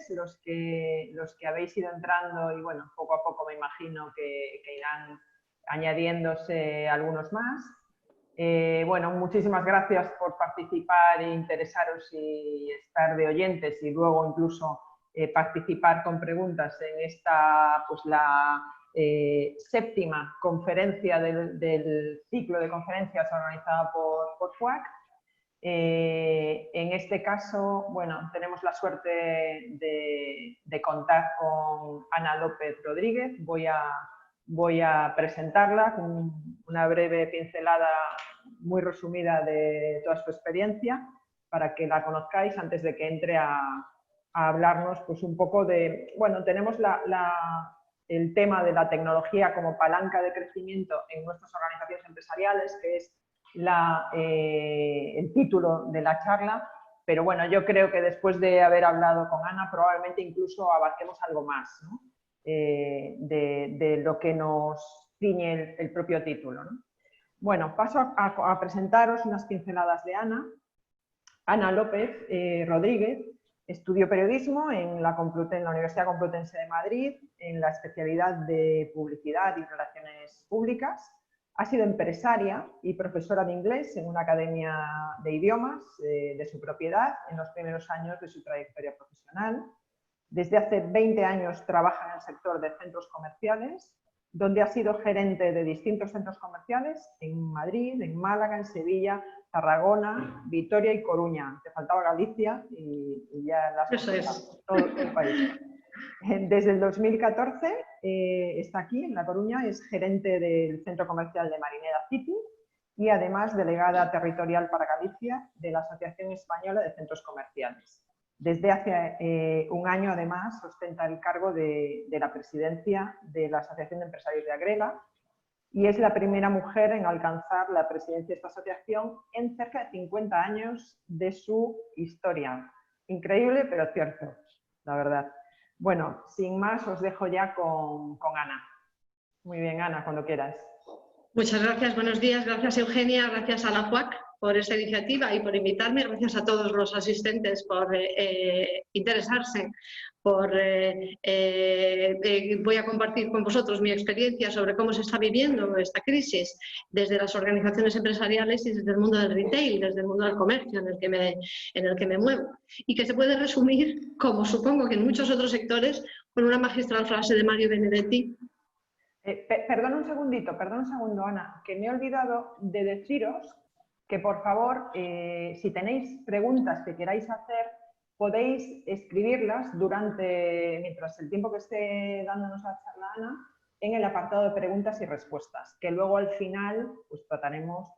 los que habéis ido entrando y bueno, poco a poco me imagino que irán añadiéndose algunos más. Bueno, muchísimas gracias por participar e interesaros y estar de oyentes y luego incluso participar con preguntas en esta, pues la séptima conferencia del ciclo de conferencias organizada por FUAC. En este caso, bueno, tenemos la suerte de contar con Ana López Rodríguez. Voy a presentarla con una breve pincelada muy resumida de toda su experiencia para que la conozcáis antes de que entre a hablarnos pues un poco de... Bueno, tenemos el tema de la tecnología como palanca de crecimiento en nuestras organizaciones empresariales, que es el título de la charla, pero bueno, yo creo que después de haber hablado con Ana probablemente incluso abarquemos algo más, ¿no? De lo que nos ciñe el propio título, ¿no? Bueno, paso a presentaros unas pinceladas de Ana. Ana López Rodríguez estudió periodismo en la Universidad Complutense de Madrid, en la especialidad de Publicidad y Relaciones Públicas. Ha sido empresaria y profesora de inglés en una academia de idiomas de su propiedad en los primeros años de su trayectoria profesional. Desde hace 20 años trabaja en el sector de centros comerciales, donde ha sido gerente de distintos centros comerciales en Madrid, en Málaga, en Sevilla, Tarragona, Vitoria y Coruña. Te faltaba Galicia y ya las has contado, todo el país. Desde el 2014 está aquí en La Coruña, es gerente del centro comercial de Marineda City y además delegada territorial para Galicia de la Asociación Española de Centros Comerciales. Desde hace un año, además, ostenta el cargo de la presidencia de la Asociación de Empresarios de Agrela y es la primera mujer en alcanzar la presidencia de esta asociación en cerca de 50 años de su historia. Increíble, pero cierto, la verdad. Bueno, sin más, os dejo ya con Ana. Muy bien, Ana, cuando quieras. Muchas gracias, buenos días. Gracias, Eugenia. Gracias a la FUAC por esta iniciativa y por invitarme. Gracias a todos los asistentes por interesarse. Voy a compartir con vosotros mi experiencia sobre cómo se está viviendo esta crisis desde las organizaciones empresariales y desde el mundo del retail, desde el mundo del comercio en el que me muevo. Y que se puede resumir, como supongo que en muchos otros sectores, con una magistral frase de Mario Benedetti. Perdón un segundo, Ana, que me he olvidado de deciros que, por favor, si tenéis preguntas que queráis hacer, podéis escribirlas mientras el tiempo que esté dándonos la charla Ana, en el apartado de preguntas y respuestas, que luego al final pues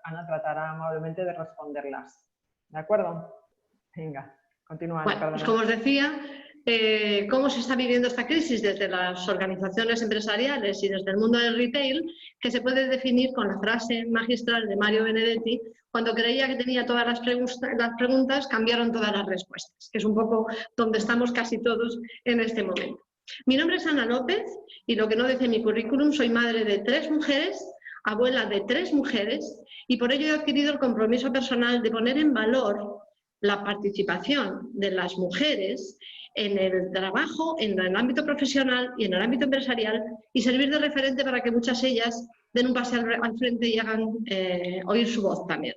Ana tratará amablemente de responderlas. ¿De acuerdo? Venga, continúa. Bueno, pues como os decía, cómo se está viviendo esta crisis desde las organizaciones empresariales y desde el mundo del retail, que se puede definir con la frase magistral de Mario Benedetti: cuando creía que tenía todas las preguntas, cambiaron todas las respuestas, que es un poco donde estamos casi todos en este momento. Mi nombre es Ana López y lo que no dice mi currículum, soy madre de 3 mujeres, abuela de 3 mujeres y por ello he adquirido el compromiso personal de poner en valor la participación de las mujeres en el trabajo, en el ámbito profesional y en el ámbito empresarial y servir de referente para que muchas de ellas den un paso al frente y hagan oír su voz también.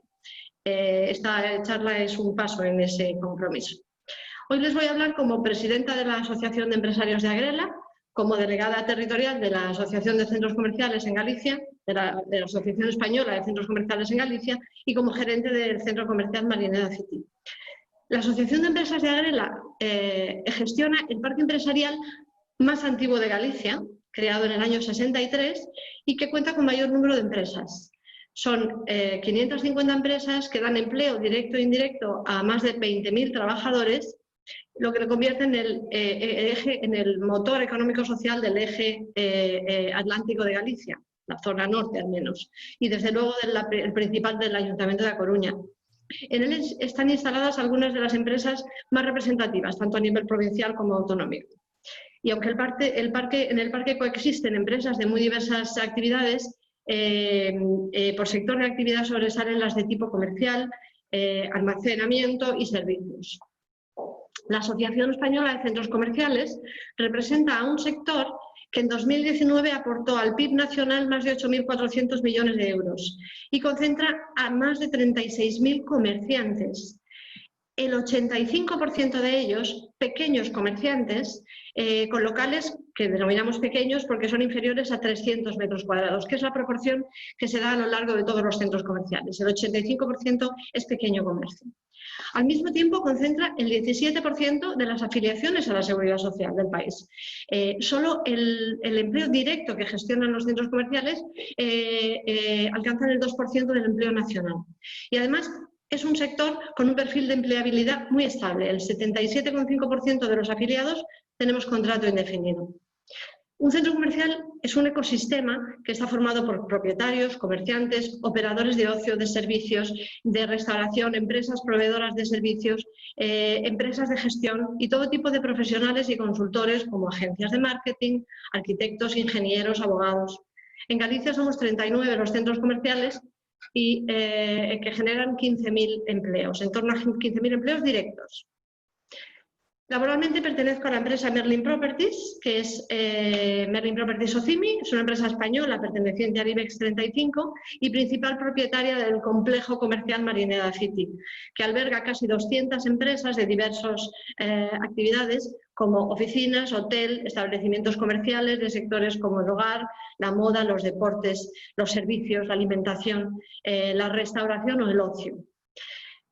Esta charla es un paso en ese compromiso. Hoy les voy a hablar como presidenta de la Asociación de Empresarios de Agrela, como delegada territorial de la Asociación de Centros Comerciales en Galicia, de la Asociación Española de Centros Comerciales en Galicia y como gerente del Centro Comercial Marineda City. La Asociación de Empresas de Agrela gestiona el parque empresarial más antiguo de Galicia, creado en el año 63 y que cuenta con mayor número de empresas. Son 550 empresas que dan empleo directo e indirecto a más de 20.000 trabajadores, lo que le convierte en el motor económico-social del eje atlántico de Galicia, la zona norte al menos, y desde luego el principal del Ayuntamiento de A Coruña. En él están instaladas algunas de las empresas más representativas, tanto a nivel provincial como autonómico. Y aunque en el parque coexisten empresas de muy diversas actividades, por sector de actividad sobresalen las de tipo comercial, almacenamiento y servicios. La Asociación Española de Centros Comerciales representa a un sector que en 2019 aportó al PIB nacional más de 8.400 millones de euros y concentra a más de 36.000 comerciantes. El 85% de ellos, pequeños comerciantes, con locales que denominamos pequeños porque son inferiores a 300 metros cuadrados, que es la proporción que se da a lo largo de todos los centros comerciales. El 85% es pequeño comercio. Al mismo tiempo, concentra el 17% de las afiliaciones a la Seguridad Social del país. Solo el empleo directo que gestionan los centros comerciales alcanza el 2% del empleo nacional. Y además, es un sector con un perfil de empleabilidad muy estable. El 77,5% de los afiliados tenemos contrato indefinido. Un centro comercial es un ecosistema que está formado por propietarios, comerciantes, operadores de ocio, de servicios, de restauración, empresas proveedoras de servicios, empresas de gestión y todo tipo de profesionales y consultores como agencias de marketing, arquitectos, ingenieros, abogados. En Galicia somos 39 los centros comerciales y que generan 15.000 empleos, en torno a 15.000 empleos directos. Laboralmente pertenezco a la empresa Merlin Properties, que es Merlin Properties Ocimi, es una empresa española perteneciente al IBEX 35 y principal propietaria del complejo comercial Marineda City, que alberga casi 200 empresas de diversas actividades como oficinas, hotel, establecimientos comerciales de sectores como el hogar, la moda, los deportes, los servicios, la alimentación, la restauración o el ocio.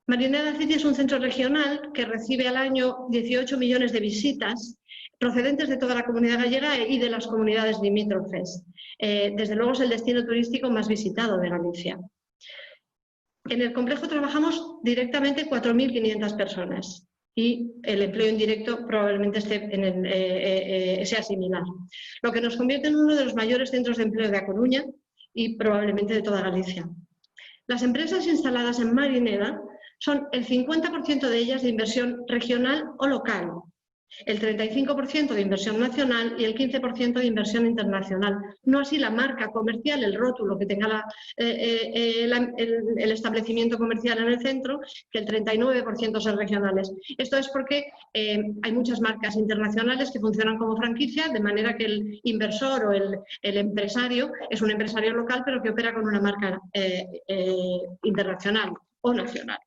Marineda City es un centro regional que recibe al año 18 millones de visitas procedentes de toda la comunidad gallega y de las comunidades limítrofes. Desde luego es el destino turístico más visitado de Galicia. En el complejo trabajamos directamente 4.500 personas y el empleo indirecto probablemente sea similar, lo que nos convierte en uno de los mayores centros de empleo de A Coruña y probablemente de toda Galicia. Las empresas instaladas en Marineda son el 50% de ellas de inversión regional o local, el 35% de inversión nacional y el 15% de inversión internacional. No así la marca comercial, el rótulo que tenga el establecimiento comercial en el centro, que el 39% son regionales. Esto es porque hay muchas marcas internacionales que funcionan como franquicia, de manera que el inversor o el empresario es un empresario local, pero que opera con una marca internacional o nacional.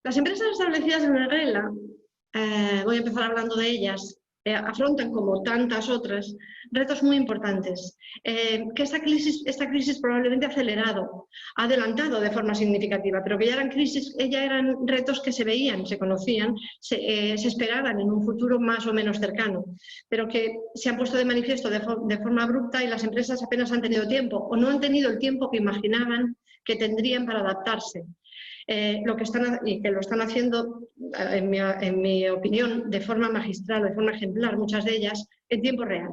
Las empresas establecidas en Arrela, voy a empezar hablando de ellas, afrontan, como tantas otras, retos muy importantes que esta crisis probablemente ha adelantado de forma significativa, pero que ya eran retos que se veían, se conocían, se esperaban en un futuro más o menos cercano, pero que se han puesto de manifiesto de forma abrupta y las empresas apenas han tenido tiempo o no han tenido el tiempo que imaginaban que tendrían para adaptarse. Que lo están haciendo, en mi opinión, de forma magistral, de forma ejemplar, muchas de ellas, en tiempo real.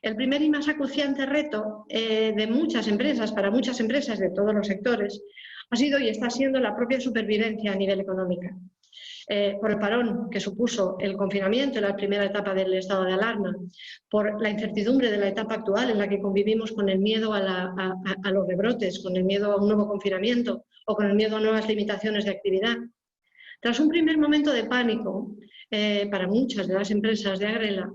El primer y más acuciante reto de muchas empresas, para muchas empresas de todos los sectores, ha sido y está siendo la propia supervivencia a nivel económico. Por el parón que supuso el confinamiento en la primera etapa del estado de alarma, por la incertidumbre de la etapa actual en la que convivimos con el miedo a los rebrotes, con el miedo a un nuevo confinamiento o con el miedo a nuevas limitaciones de actividad. Tras un primer momento de pánico para muchas de las empresas de Agrela,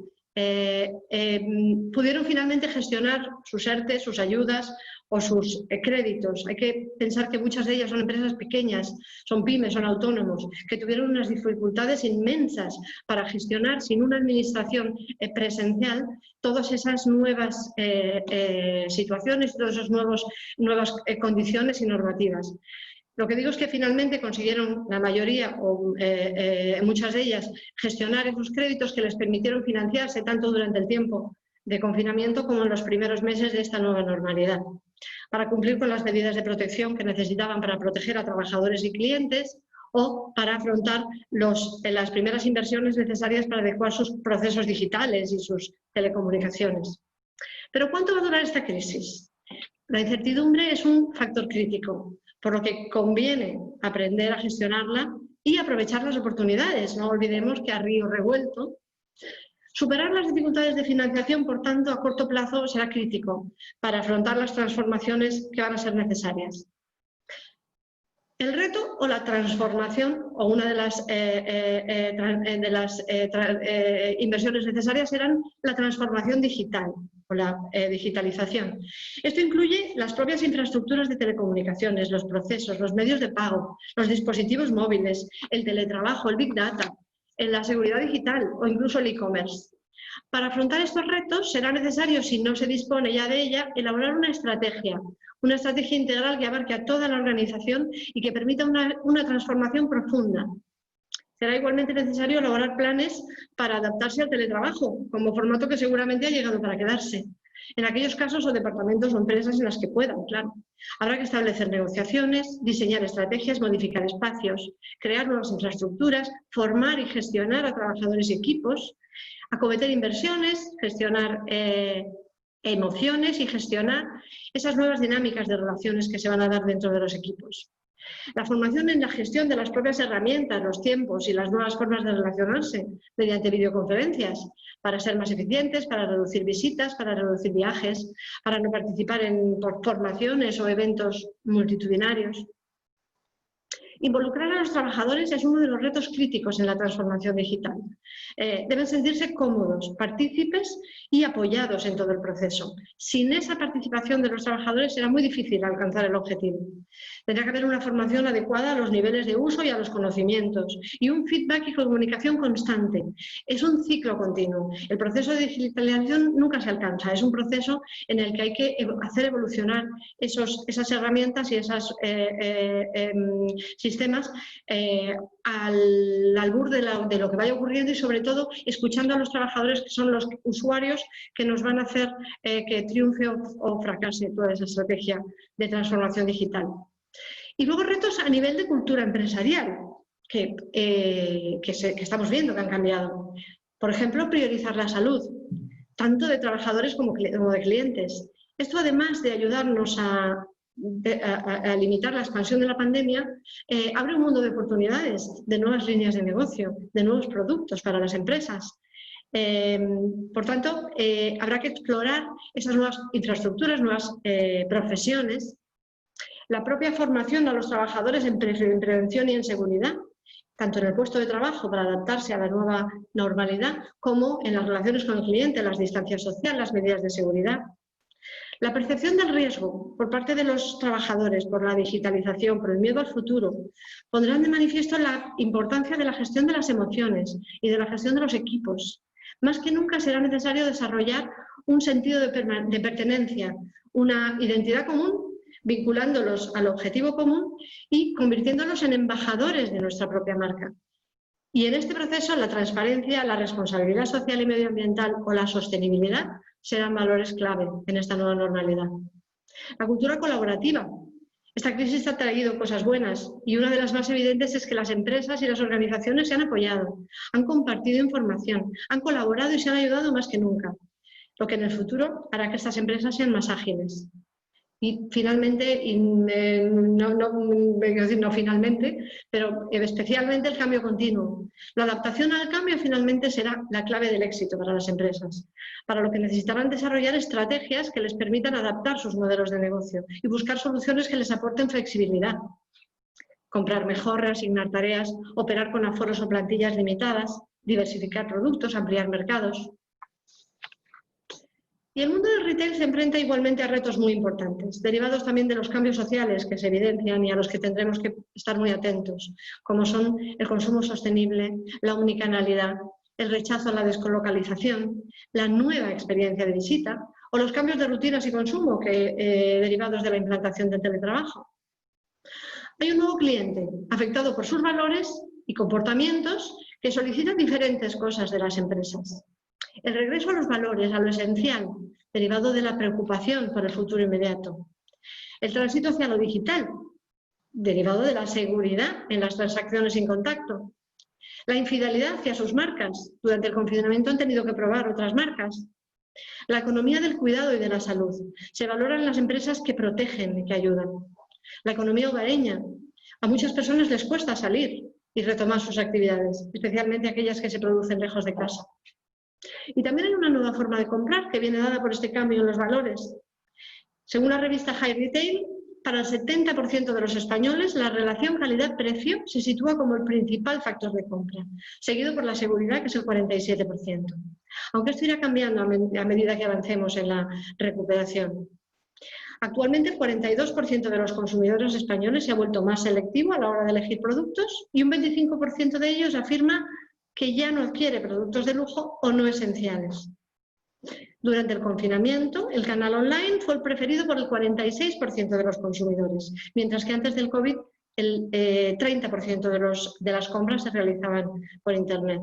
pudieron finalmente gestionar sus ERTE, sus ayudas o sus créditos. Hay que pensar que muchas de ellas son empresas pequeñas, son pymes, son autónomos, que tuvieron unas dificultades inmensas para gestionar sin una administración presencial todas esas nuevas situaciones, todas esas nuevas condiciones y normativas. Lo que digo es que finalmente consiguieron la mayoría, o muchas de ellas, gestionar esos créditos que les permitieron financiarse tanto durante el tiempo de confinamiento como en los primeros meses de esta nueva normalidad, para cumplir con las medidas de protección que necesitaban para proteger a trabajadores y clientes o para afrontar las primeras inversiones necesarias para adecuar sus procesos digitales y sus telecomunicaciones. Pero ¿cuánto va a durar esta crisis? La incertidumbre es un factor crítico, por lo que conviene aprender a gestionarla y aprovechar las oportunidades. No olvidemos que a río revuelto. Superar las dificultades de financiación, por tanto, a corto plazo será crítico para afrontar las transformaciones que van a ser necesarias. El reto o la transformación, o una de las, inversiones necesarias serán la transformación digital o la digitalización. Esto incluye las propias infraestructuras de telecomunicaciones, los procesos, los medios de pago, los dispositivos móviles, el teletrabajo, el Big Data, la seguridad digital o incluso el e-commerce. Para afrontar estos retos será necesario, si no se dispone ya de ella, elaborar una estrategia integral que abarque a toda la organización y que permita una transformación profunda. Será igualmente necesario elaborar planes para adaptarse al teletrabajo, como formato que seguramente ha llegado para quedarse. En aquellos casos o departamentos o empresas en las que puedan, claro. Habrá que establecer negociaciones, diseñar estrategias, modificar espacios, crear nuevas infraestructuras, formar y gestionar a trabajadores y equipos, acometer inversiones, gestionar emociones y gestionar esas nuevas dinámicas de relaciones que se van a dar dentro de los equipos. La formación en la gestión de las propias herramientas, los tiempos y las nuevas formas de relacionarse mediante videoconferencias para ser más eficientes, para reducir visitas, para reducir viajes, para no participar en formaciones o eventos multitudinarios. Involucrar a los trabajadores es uno de los retos críticos en la transformación digital. Deben sentirse cómodos, partícipes y apoyados en todo el proceso. Sin esa participación de los trabajadores será muy difícil alcanzar el objetivo. Tendrá que haber una formación adecuada a los niveles de uso y a los conocimientos y un feedback y comunicación constante. Es un ciclo continuo. El proceso de digitalización nunca se alcanza. Es un proceso en el que hay que hacer evolucionar esas herramientas y esos sistemas al albur de lo que vaya ocurriendo y sobre todo escuchando a los trabajadores, que son los usuarios que nos van a hacer que triunfe o fracase toda esa estrategia de transformación digital. Y luego retos a nivel de cultura empresarial que estamos viendo que han cambiado. Por ejemplo, priorizar la salud, tanto de trabajadores como de clientes. Esto, además de ayudarnos a limitar la expansión de la pandemia, abre un mundo de oportunidades, de nuevas líneas de negocio, de nuevos productos para las empresas. Por tanto, habrá que explorar esas nuevas infraestructuras, nuevas profesiones, la propia formación a los trabajadores en prevención y en seguridad, tanto en el puesto de trabajo para adaptarse a la nueva normalidad, como en las relaciones con el cliente, las distancias sociales, las medidas de seguridad. La percepción del riesgo por parte de los trabajadores por la digitalización, por el miedo al futuro, pondrán de manifiesto la importancia de la gestión de las emociones y de la gestión de los equipos. Más que nunca será necesario desarrollar un sentido de pertenencia, una identidad común, vinculándolos al objetivo común y convirtiéndolos en embajadores de nuestra propia marca. Y en este proceso la transparencia, la responsabilidad social y medioambiental o la sostenibilidad serán valores clave en esta nueva normalidad. La cultura colaborativa. Esta crisis ha traído cosas buenas y una de las más evidentes es que las empresas y las organizaciones se han apoyado, han compartido información, han colaborado y se han ayudado más que nunca, lo que en el futuro hará que estas empresas sean más ágiles. Y finalmente, pero especialmente el cambio continuo. La adaptación al cambio finalmente será la clave del éxito para las empresas, para lo que necesitarán desarrollar estrategias que les permitan adaptar sus modelos de negocio y buscar soluciones que les aporten flexibilidad. Comprar mejor, reasignar tareas, operar con aforos o plantillas limitadas, diversificar productos, ampliar mercados. Y el mundo del retail se enfrenta igualmente a retos muy importantes, derivados también de los cambios sociales que se evidencian y a los que tendremos que estar muy atentos, como son el consumo sostenible, la unicanalidad, el rechazo a la descolocalización, la nueva experiencia de visita o los cambios de rutinas y consumo derivados de la implantación del teletrabajo. Hay un nuevo cliente afectado por sus valores y comportamientos que solicitan diferentes cosas de las empresas. El regreso a los valores, a lo esencial, derivado de la preocupación por el futuro inmediato. El tránsito hacia lo digital, derivado de la seguridad en las transacciones sin contacto. La infidelidad hacia sus marcas. Durante el confinamiento han tenido que probar otras marcas. La economía del cuidado y de la salud. Se valoran las empresas que protegen y que ayudan. La economía hogareña. A muchas personas les cuesta salir y retomar sus actividades, especialmente aquellas que se producen lejos de casa. Y también hay una nueva forma de comprar que viene dada por este cambio en los valores. Según la revista High Retail, para el 70% de los españoles, la relación calidad-precio se sitúa como el principal factor de compra, seguido por la seguridad, que es el 47%. Aunque esto irá cambiando a medida que avancemos en la recuperación. Actualmente, el 42% de los consumidores españoles se ha vuelto más selectivo a la hora de elegir productos y un 25% de ellos afirma que ya no adquiere productos de lujo o no esenciales. Durante el confinamiento, el canal online fue el preferido por el 46% de los consumidores, mientras que antes del COVID el 30% de las compras se realizaban por Internet.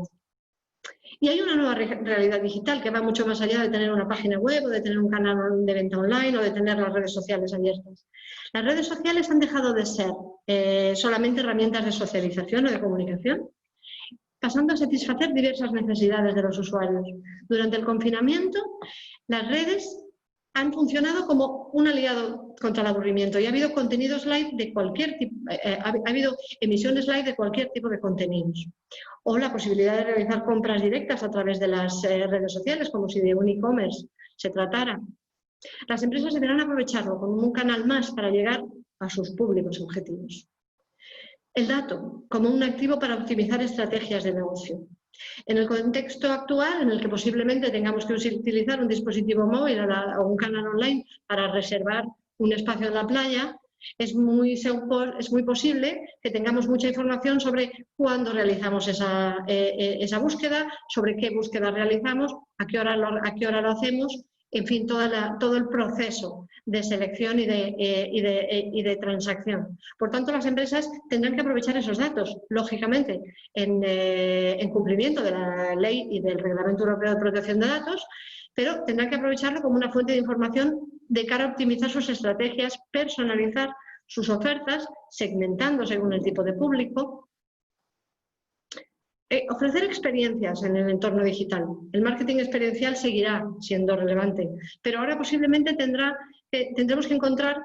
Y hay una nueva realidad digital que va mucho más allá de tener una página web o de tener un canal de venta online o de tener las redes sociales abiertas. Las redes sociales han dejado de ser solamente herramientas de socialización o de comunicación, pasando a satisfacer diversas necesidades de los usuarios. Durante el confinamiento, las redes han funcionado como un aliado contra el aburrimiento y ha habido contenidos live de cualquier tipo, ha habido emisiones live de cualquier tipo de contenidos. O la posibilidad de realizar compras directas a través de las redes sociales, como si de un e-commerce se tratara. Las empresas deberán aprovecharlo como un canal más para llegar a sus públicos objetivos. El dato como un activo para optimizar estrategias de negocio. En el contexto actual, en el que posiblemente tengamos que utilizar un dispositivo móvil o un canal online para reservar un espacio en la playa, es muy posible que tengamos mucha información sobre cuándo realizamos esa búsqueda, sobre qué búsqueda realizamos, a qué hora lo hacemos, en fin, todo el proceso de selección y de transacción. Por tanto, las empresas tendrán que aprovechar esos datos, lógicamente, en cumplimiento de la ley y del Reglamento Europeo de Protección de Datos, pero tendrán que aprovecharlo como una fuente de información de cara a optimizar sus estrategias, personalizar sus ofertas, segmentando según el tipo de público. Ofrecer experiencias en el entorno digital. El marketing experiencial seguirá siendo relevante, pero ahora posiblemente tendremos que encontrar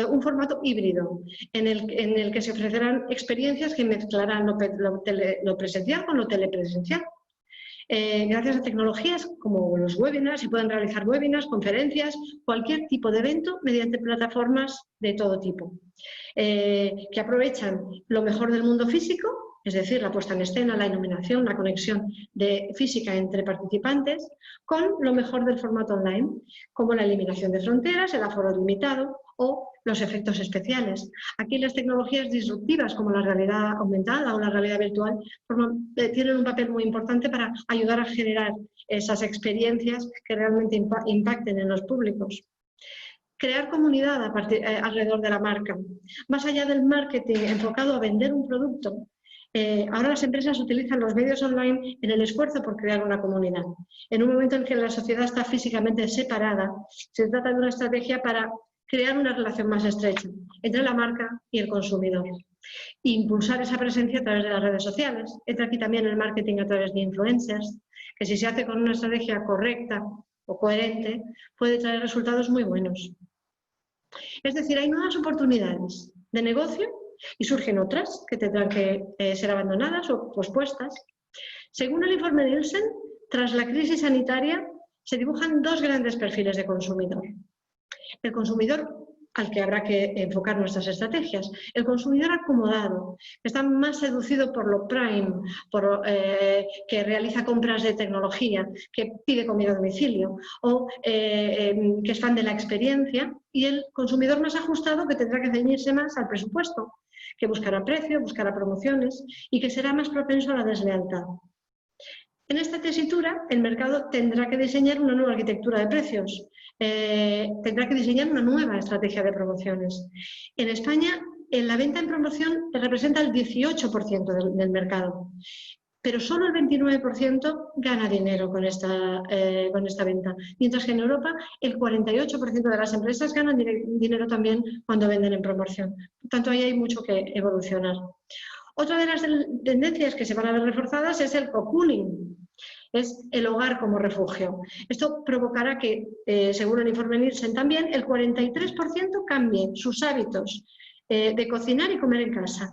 un formato híbrido en el que se ofrecerán experiencias que mezclarán lo presencial con lo telepresencial. Gracias a tecnologías como los webinars, se pueden realizar webinars, conferencias, cualquier tipo de evento mediante plataformas de todo tipo, que aprovechan lo mejor del mundo físico, es decir, la puesta en escena, la iluminación, la conexión física entre participantes, con lo mejor del formato online, como la eliminación de fronteras, el aforo limitado o los efectos especiales. Aquí las tecnologías disruptivas como la realidad aumentada o la realidad virtual tienen un papel muy importante para ayudar a generar esas experiencias que realmente impacten en los públicos. Crear comunidad alrededor de la marca. Más allá del marketing enfocado a vender un producto, ahora las empresas utilizan los medios online en el esfuerzo por crear una comunidad. En un momento en que la sociedad está físicamente separada, se trata de una estrategia para crear una relación más estrecha entre la marca y el consumidor. Impulsar esa presencia a través de las redes sociales. Entra aquí también el marketing a través de influencers, que si se hace con una estrategia correcta o coherente, puede traer resultados muy buenos. Es decir, hay nuevas oportunidades de negocio y surgen otras que tendrán que ser abandonadas o pospuestas. Según el informe Nielsen, tras la crisis sanitaria se dibujan dos grandes perfiles de consumidor. El consumidor al que habrá que enfocar nuestras estrategias. El consumidor acomodado, que está más seducido por lo prime, que realiza compras de tecnología, que pide comida a domicilio o que es fan de la experiencia, y el consumidor más ajustado, que tendrá que ceñirse más al presupuesto, que buscará precio, buscará promociones y que será más propenso a la deslealtad. En esta tesitura, el mercado tendrá que diseñar una nueva arquitectura de precios, tendrá que diseñar una nueva estrategia de promociones. En España, la venta en promoción representa el 18% del mercado, pero solo el 29% gana dinero con esta venta, mientras que en Europa el 48% de las empresas ganan dinero también cuando venden en promoción. Por tanto, ahí hay mucho que evolucionar. Otra de las tendencias que se van a ver reforzadas es el co-cooling, es el hogar como refugio. Esto provocará que, según el informe Nielsen también, el 43% cambie sus hábitos de cocinar y comer en casa,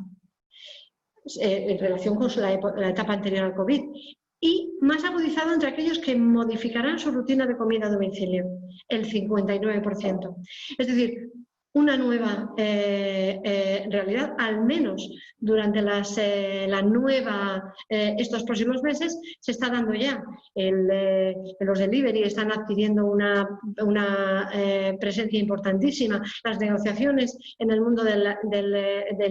en relación con la etapa anterior al COVID, y más agudizado entre aquellos que modificarán su rutina de comida a domicilio, el 59%. Es decir, una nueva realidad, al menos durante estos próximos meses, se está dando ya. Los delivery están adquiriendo una presencia importantísima. Las negociaciones en el mundo del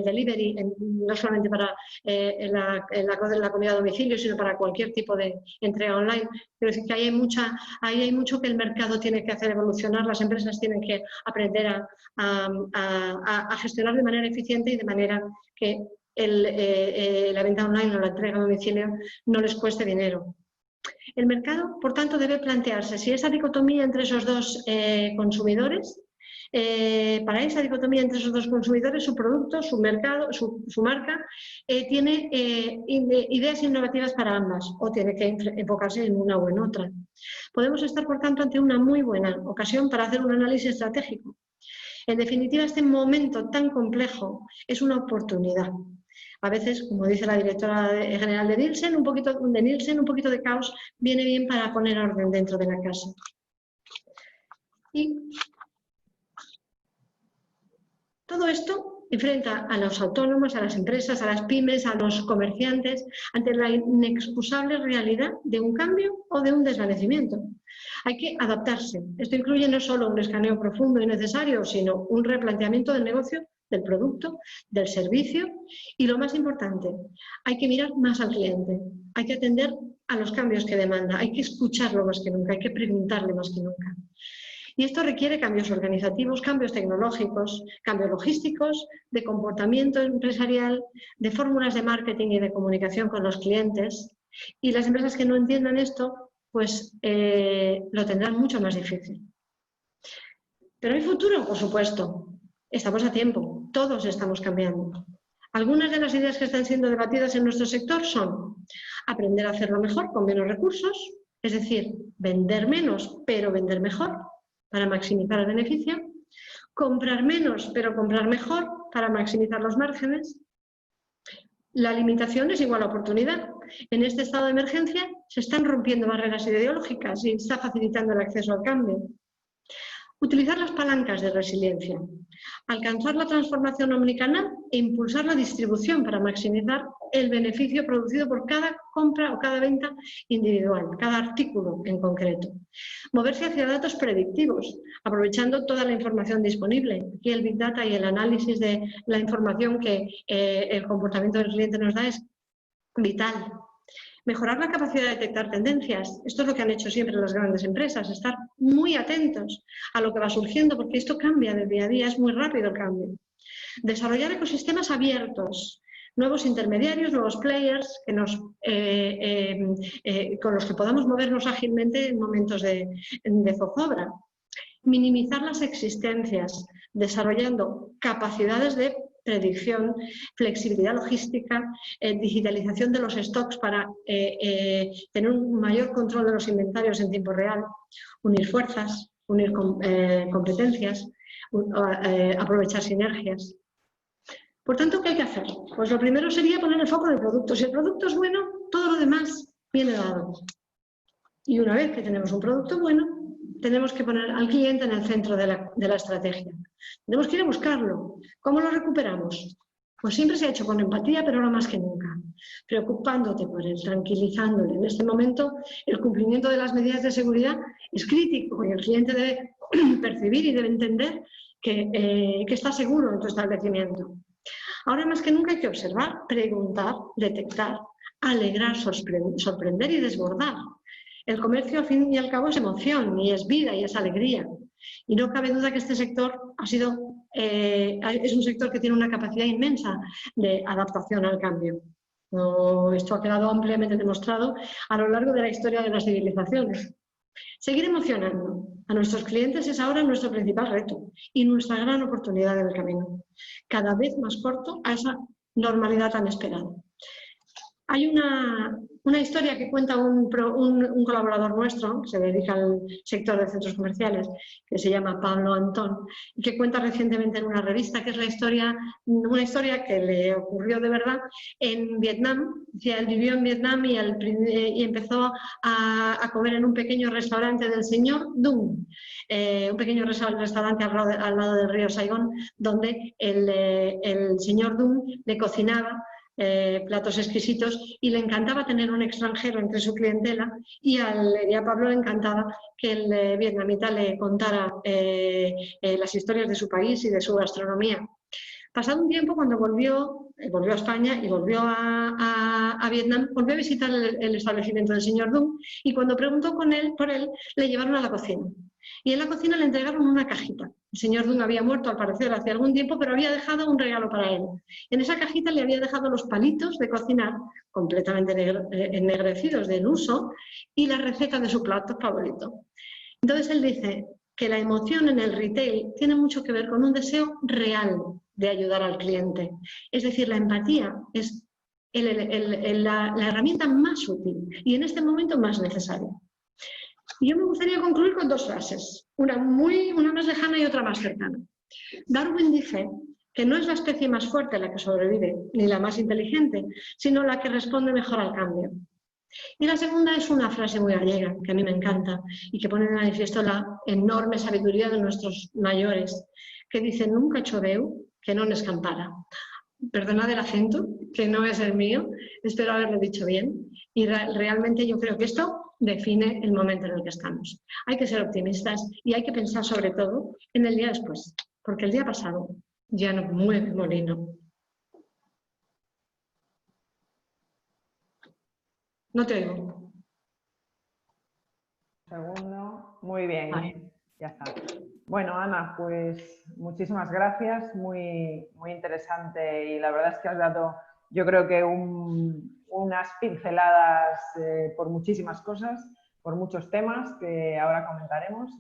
delivery, no solamente para la comida a domicilio, sino para cualquier tipo de entrega online. Quiero decir que ahí hay mucho que el mercado tiene que hacer evolucionar, las empresas tienen que aprender a gestionar de manera eficiente y de manera que la venta online o la entrega a domicilio no les cueste dinero. El mercado, por tanto, debe plantearse si esa dicotomía entre esos dos consumidores, para esa dicotomía entre esos dos consumidores, su producto, su mercado, su marca, tiene ideas innovativas para ambas o tiene que enfocarse en una o en otra. Podemos estar, por tanto, ante una muy buena ocasión para hacer un análisis estratégico. En definitiva, este momento tan complejo es una oportunidad. A veces, como dice la directora general de Nielsen, un poquito de caos viene bien para poner orden dentro de la casa. Y todo esto enfrenta a los autónomos, a las empresas, a las pymes, a los comerciantes, ante la inexcusable realidad de un cambio o de un desvanecimiento. Hay que adaptarse. Esto incluye no solo un escaneo profundo y necesario, sino un replanteamiento del negocio, del producto, del servicio y, lo más importante, hay que mirar más al cliente, hay que atender a los cambios que demanda, hay que escucharlo más que nunca, hay que preguntarle más que nunca. Y esto requiere cambios organizativos, cambios tecnológicos, cambios logísticos, de comportamiento empresarial, de fórmulas de marketing y de comunicación con los clientes. Y las empresas que no entiendan esto, pues lo tendrán mucho más difícil. Pero hay futuro, por supuesto. Estamos a tiempo, todos estamos cambiando. Algunas de las ideas que están siendo debatidas en nuestro sector son aprender a hacerlo mejor con menos recursos, es decir, vender menos pero vender mejor para maximizar el beneficio, comprar menos pero comprar mejor para maximizar los márgenes. La limitación es igual a oportunidad. En este estado de emergencia se están rompiendo barreras ideológicas y está facilitando el acceso al cambio. Utilizar las palancas de resiliencia, alcanzar la transformación omnicanal e impulsar la distribución para maximizar el beneficio producido por cada compra o cada venta individual, cada artículo en concreto. Moverse hacia datos predictivos, aprovechando toda la información disponible. Aquí el Big Data y el análisis de la información que el comportamiento del cliente nos da es vital. Mejorar la capacidad de detectar tendencias. Esto es lo que han hecho siempre las grandes empresas, estar muy atentos a lo que va surgiendo, porque esto cambia del día a día, es muy rápido el cambio. Desarrollar ecosistemas abiertos, nuevos intermediarios, nuevos players que con los que podamos movernos ágilmente en momentos de zozobra. Minimizar las existencias, desarrollando capacidades de predicción, flexibilidad logística, digitalización de los stocks para tener un mayor control de los inventarios en tiempo real, unir fuerzas, unir competencias, aprovechar sinergias. Por tanto, ¿qué hay que hacer? Pues lo primero sería poner el foco en el producto. Si el producto es bueno, todo lo demás viene dado. Y una vez que tenemos un producto bueno, tenemos que poner al cliente en el centro de la estrategia. Tenemos que ir a buscarlo. ¿Cómo lo recuperamos? Pues siempre se ha hecho con empatía, pero ahora más que nunca. Preocupándote por él, tranquilizándole. En este momento, el cumplimiento de las medidas de seguridad es crítico y el cliente debe percibir y debe entender que está seguro en tu establecimiento. Ahora más que nunca hay que observar, preguntar, detectar, alegrar, sorprender y desbordar. El comercio, al fin y al cabo, es emoción, y es vida, y es alegría. Y no cabe duda que este sector es un sector que tiene una capacidad inmensa de adaptación al cambio. Esto ha quedado ampliamente demostrado a lo largo de la historia de las civilizaciones. Seguir emocionando a nuestros clientes es ahora nuestro principal reto y nuestra gran oportunidad del camino, cada vez más corto a esa normalidad tan esperada. Hay una una historia que cuenta un colaborador nuestro, que se dedica al sector de centros comerciales, que se llama Pablo Antón, y que cuenta recientemente en una revista, que es una historia que le ocurrió de verdad en Vietnam. Él vivió en Vietnam y empezó a comer en un pequeño restaurante del señor Dung, un pequeño restaurante al lado del río Saigón, donde el señor Dung le cocinaba platos exquisitos y le encantaba tener un extranjero entre su clientela, y a Pablo le encantaba que el vietnamita le contara las historias de su país y de su gastronomía. Pasado un tiempo, cuando volvió a España y volvió a Vietnam, volvió a visitar el establecimiento del señor Dung, y cuando preguntó por él, le llevaron a la cocina. Y en la cocina le entregaron una cajita. El señor Dung había muerto, al parecer, hace algún tiempo, pero había dejado un regalo para él. En esa cajita le había dejado los palitos de cocinar, completamente ennegrecidos del uso, y la receta de su plato favorito. Entonces él dice que la emoción en el retail tiene mucho que ver con un deseo real de ayudar al cliente. Es decir, la empatía es la herramienta más útil y en este momento más necesaria. Y yo me gustaría concluir con dos frases, una más lejana y otra más cercana. Darwin dice que no es la especie más fuerte la que sobrevive, ni la más inteligente, sino la que responde mejor al cambio. Y la segunda es una frase muy gallega, que a mí me encanta, y que pone de manifiesto la enorme sabiduría de nuestros mayores, que dice: nunca choveu, que no n'escampara. Perdonad el acento, que no es el mío, espero haberlo dicho bien, y realmente yo creo que esto define el momento en el que estamos. Hay que ser optimistas y hay que pensar sobre todo en el día después, porque el día pasado ya no mueve molino. No te oigo. Un segundo. Muy bien. Vale. Ya está. Bueno, Ana, pues muchísimas gracias. Muy interesante, y la verdad es que has dado, yo creo que unas pinceladas por muchísimas cosas, por muchos temas que ahora comentaremos.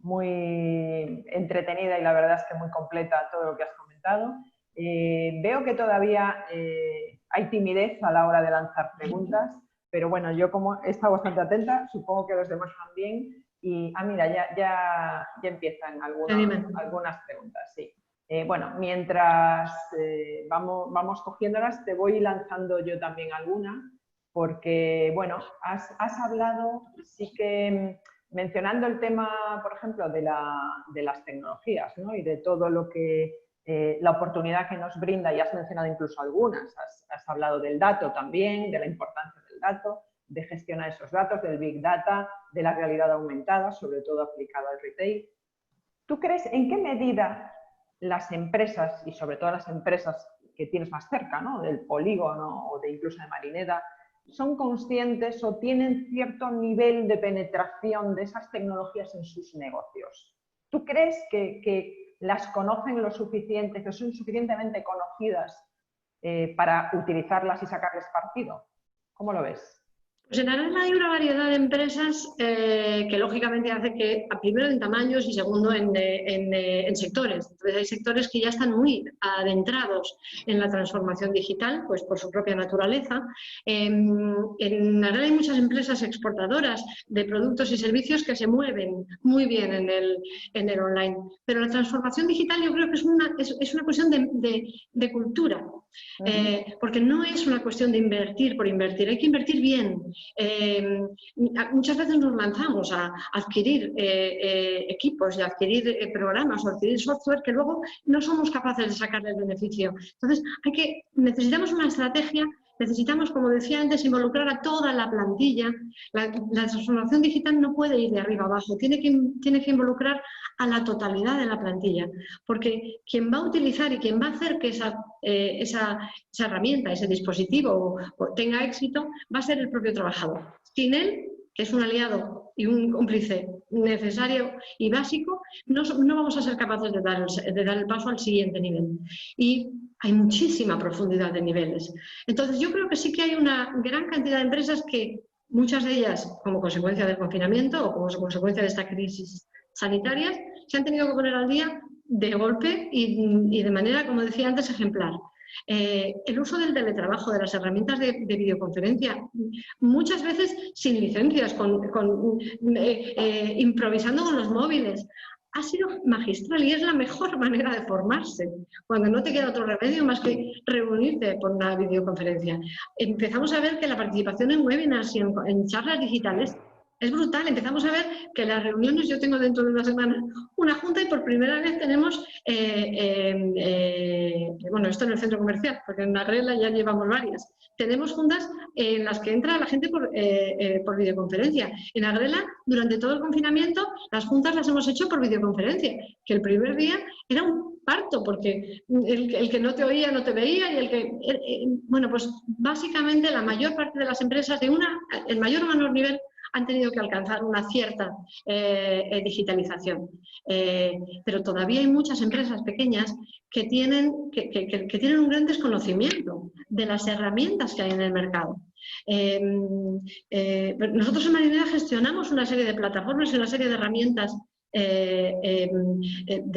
Muy entretenida y la verdad es que muy completa todo lo que has comentado. Veo que todavía hay timidez a la hora de lanzar preguntas, pero bueno, yo como he estado bastante atenta, supongo que los demás también. Y, mira, ya empiezan algunas preguntas, sí. Bueno, mientras vamos cogiéndolas, te voy lanzando yo también alguna, porque, bueno, has hablado, sí que mencionando el tema, por ejemplo, de las tecnologías, ¿no? Y de todo lo que, la oportunidad que nos brinda, y has mencionado incluso algunas, has hablado del dato también, de la importancia del dato, de gestionar esos datos, del Big Data, de la realidad aumentada, sobre todo aplicada al retail. ¿Tú crees en qué medida las empresas, y sobre todo las empresas que tienes más cerca, ¿no? Del polígono o incluso de Marineda, son conscientes o tienen cierto nivel de penetración de esas tecnologías en sus negocios? ¿Tú crees que las conocen lo suficiente, que son suficientemente conocidas para utilizarlas y sacarles partido? ¿Cómo lo ves? Pues en Arana hay una variedad de empresas que lógicamente hace que, primero en tamaños y segundo en sectores. Entonces hay sectores que ya están muy adentrados en la transformación digital, pues por su propia naturaleza. En Arana hay muchas empresas exportadoras de productos y servicios que se mueven muy bien en el online. Pero la transformación digital yo creo que es una cuestión de cultura, porque no es una cuestión de invertir por invertir, hay que invertir bien. Muchas veces nos lanzamos a adquirir equipos y a adquirir programas o adquirir software que luego no somos capaces de sacarle el beneficio. Entonces, necesitamos una estrategia, necesitamos, como decía antes, involucrar a toda la plantilla. La transformación digital no puede ir de arriba abajo, tiene que involucrar a la totalidad de la plantilla, porque quien va a utilizar y quien va a hacer que esa herramienta, ese dispositivo tenga éxito, va a ser el propio trabajador. Sin él, que es un aliado y un cómplice necesario y básico, no vamos a ser capaces de dar el paso al siguiente nivel. Y hay muchísima profundidad de niveles. Entonces yo creo que sí que hay una gran cantidad de empresas que, muchas de ellas como consecuencia del confinamiento o como consecuencia de esta crisis sanitarias, se han tenido que poner al día de golpe y de manera, como decía antes, ejemplar. El uso del teletrabajo, de las herramientas de videoconferencia, muchas veces sin licencias, improvisando con los móviles, ha sido magistral y es la mejor manera de formarse, cuando no te queda otro remedio más que reunirte por una videoconferencia. Empezamos a ver que la participación en webinars y en charlas digitales es brutal. Empezamos a ver que las reuniones, yo tengo dentro de una semana una junta y por primera vez tenemos, bueno, esto en el centro comercial, porque en Agrela ya llevamos varias. Tenemos juntas en las que entra la gente por videoconferencia. En Agrela, durante todo el confinamiento, las juntas las hemos hecho por videoconferencia, que el primer día era un parto, porque el que no te oía no te veía y el que... bueno, pues básicamente la mayor parte de las empresas, el mayor o menor nivel, han tenido que alcanzar una cierta digitalización. Pero todavía hay muchas empresas pequeñas que tienen un gran desconocimiento de las herramientas que hay en el mercado. Nosotros en Marinera gestionamos una serie de plataformas y una serie de herramientas de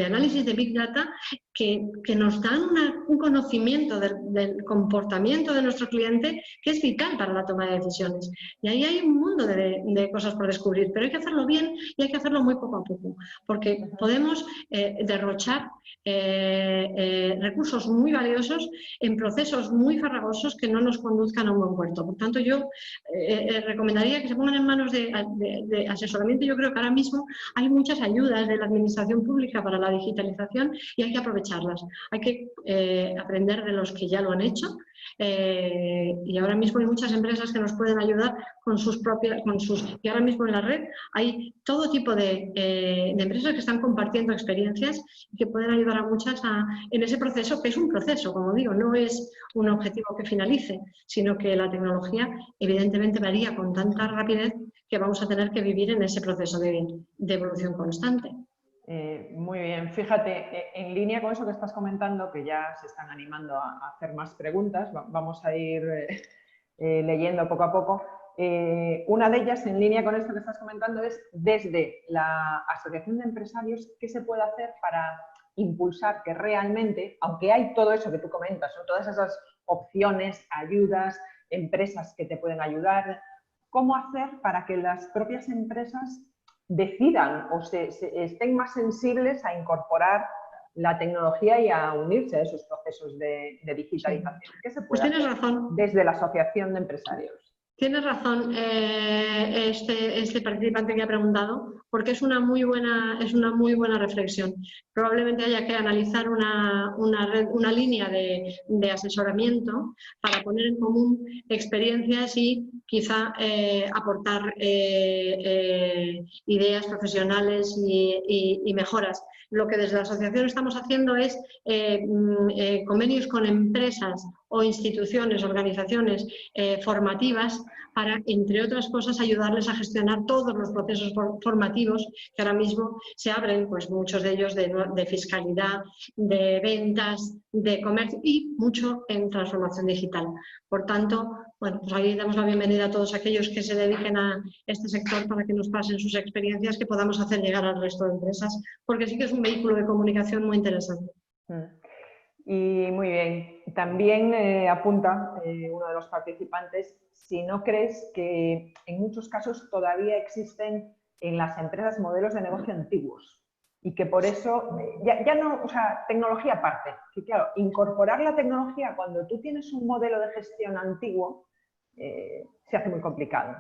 análisis de Big Data que nos dan un conocimiento del comportamiento de nuestro cliente que es vital para la toma de decisiones. Y ahí hay un mundo de cosas por descubrir, pero hay que hacerlo bien y hay que hacerlo muy poco a poco, porque podemos derrochar recursos muy valiosos en procesos muy farragosos que no nos conduzcan a un buen puerto. Por tanto, yo recomendaría que se pongan en manos de asesoramiento. Yo creo que ahora mismo hay muchas ayudas de la administración pública para la digitalización y hay que aprovecharlas. Hay que aprender de los que ya lo han hecho y ahora mismo hay muchas empresas que nos pueden ayudar con sus propias, y ahora mismo en la red hay todo tipo de empresas que están compartiendo experiencias y que pueden ayudar a muchas en ese proceso, que es un proceso, como digo, no es un objetivo que finalice, sino que la tecnología evidentemente varía con tanta rapidez que vamos a tener que vivir en ese proceso de evolución constante. Muy bien, fíjate, en línea con eso que estás comentando, que ya se están animando a hacer más preguntas, vamos a ir leyendo poco a poco. Una de ellas, en línea con esto que estás comentando, es desde la Asociación de Empresarios, ¿qué se puede hacer para impulsar que realmente, aunque hay todo eso que tú comentas, ¿no? Todas esas opciones, ayudas, empresas que te pueden ayudar, cómo hacer para que las propias empresas decidan o estén más sensibles a incorporar la tecnología y a unirse a esos procesos de digitalización? Sí. ¿Qué se puede hacer razón. Desde la Asociación de Empresarios? Tienes razón este participante que ha preguntado, porque es una muy buena reflexión. Probablemente haya que analizar una línea de asesoramiento para poner en común experiencias y quizá aportar ideas profesionales y mejoras. Lo que desde la asociación estamos haciendo es convenios con empresas o instituciones, organizaciones formativas para, entre otras cosas, ayudarles a gestionar todos los procesos formativos que ahora mismo se abren, pues muchos de ellos de fiscalidad, de ventas, de comercio y mucho en transformación digital. Por tanto, bueno, pues ahí damos la bienvenida a todos aquellos que se dediquen a este sector para que nos pasen sus experiencias que podamos hacer llegar al resto de empresas, porque sí que es un vehículo de comunicación muy interesante. Y muy bien, también apunta uno de los participantes, si no crees que en muchos casos todavía existen en las empresas modelos de negocio antiguos y que por eso, ya no, o sea, tecnología aparte, que claro, incorporar la tecnología cuando tú tienes un modelo de gestión antiguo se hace muy complicado.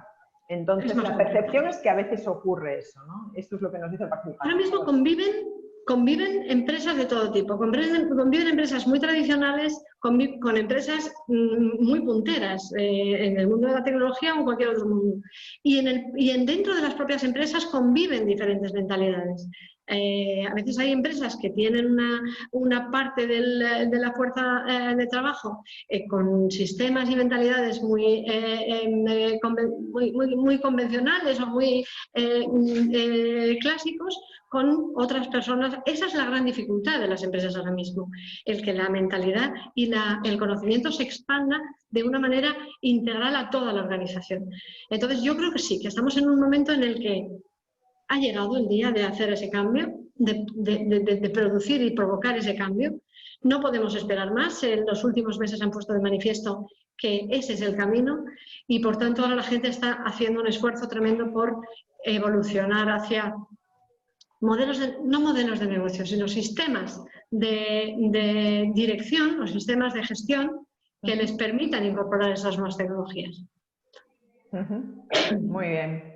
Entonces, la percepción es que a veces ocurre eso, ¿no? Esto es lo que nos dice el participante. Ahora mismo conviven empresas de todo tipo, conviven empresas muy tradicionales con empresas muy punteras en el mundo de la tecnología o en cualquier otro mundo. Y dentro de las propias empresas conviven diferentes mentalidades. A veces hay empresas que tienen una parte de la fuerza de trabajo con sistemas y mentalidades muy convencionales o muy clásicos, con otras personas. Esa es la gran dificultad de las empresas ahora mismo, el que la mentalidad y el conocimiento se expanda de una manera integral a toda la organización. Entonces yo creo que sí, que estamos en un momento en el que ha llegado el día de hacer ese cambio, de producir y provocar ese cambio. No podemos esperar más. En los últimos meses han puesto de manifiesto que ese es el camino y, por tanto, ahora la gente está haciendo un esfuerzo tremendo por evolucionar hacia modelos no modelos de negocio, sino sistemas de dirección o sistemas de gestión que les permitan incorporar esas nuevas tecnologías. Muy bien.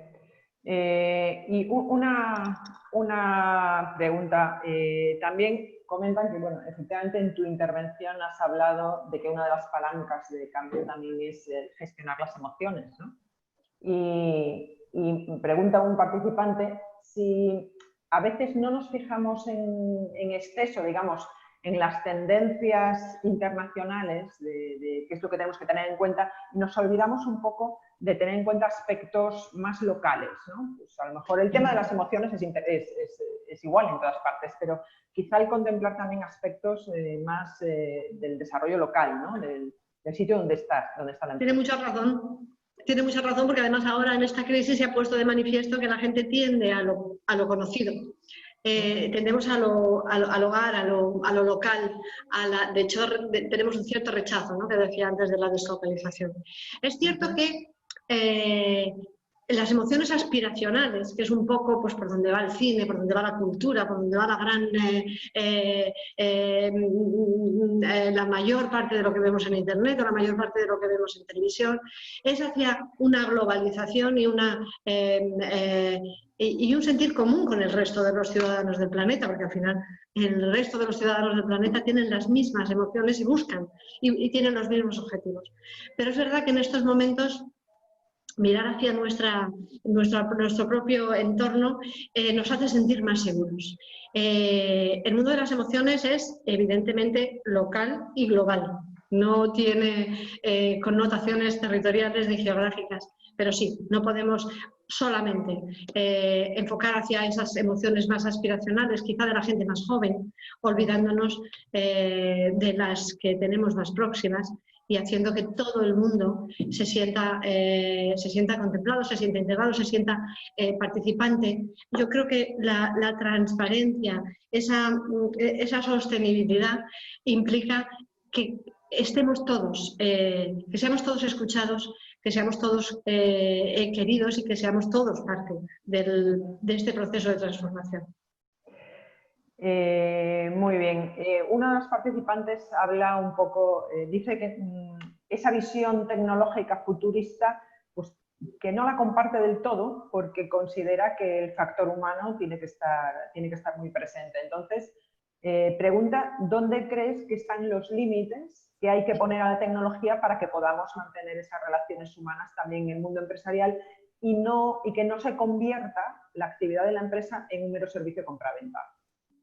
Y una pregunta. También comentan que, bueno, efectivamente en tu intervención has hablado de que una de las palancas de cambio también es gestionar las emociones, ¿no? Y pregunta un participante si a veces no nos fijamos en exceso, digamos, en las tendencias internacionales de qué es lo que tenemos que tener en cuenta, y nos olvidamos un poco de tener en cuenta aspectos más locales, ¿no? Pues a lo mejor el tema de las emociones es igual en todas partes, pero quizá el contemplar también aspectos más del desarrollo local, ¿no? Del sitio donde está la empresa. Tiene mucha razón. Tiene mucha razón, porque además ahora en esta crisis se ha puesto de manifiesto que la gente tiende a lo conocido. Tendemos al hogar, a lo local. De hecho, tenemos un cierto rechazo, ¿no?, que decía antes, de la deslocalización. Es cierto que las emociones aspiracionales, que es un poco pues por donde va el cine, por donde va la cultura, por donde va la mayor parte de lo que vemos en Internet o la mayor parte de lo que vemos en televisión, es hacia una globalización y un sentir común con el resto de los ciudadanos del planeta, porque al final el resto de los ciudadanos del planeta tienen las mismas emociones y buscan y tienen los mismos objetivos. Pero es verdad que en estos momentos mirar hacia nuestro propio entorno nos hace sentir más seguros. El mundo de las emociones es evidentemente local y global. No tiene connotaciones territoriales ni geográficas, pero sí, no podemos solamente enfocar hacia esas emociones más aspiracionales, quizá de la gente más joven, olvidándonos de las que tenemos más próximas, y haciendo que todo el mundo se sienta contemplado, se sienta integrado, se sienta participante. Yo creo que la transparencia, esa sostenibilidad implica que estemos todos, que seamos todos escuchados, que seamos todos queridos y que seamos todos parte de este proceso de transformación. Muy bien. Uno de los participantes habla un poco, dice que esa visión tecnológica futurista, pues que no la comparte del todo, porque considera que el factor humano tiene que estar muy presente. Entonces, pregunta, ¿dónde crees que están los límites que hay que poner a la tecnología para que podamos mantener esas relaciones humanas también en el mundo empresarial y que no se convierta la actividad de la empresa en un mero servicio compraventa?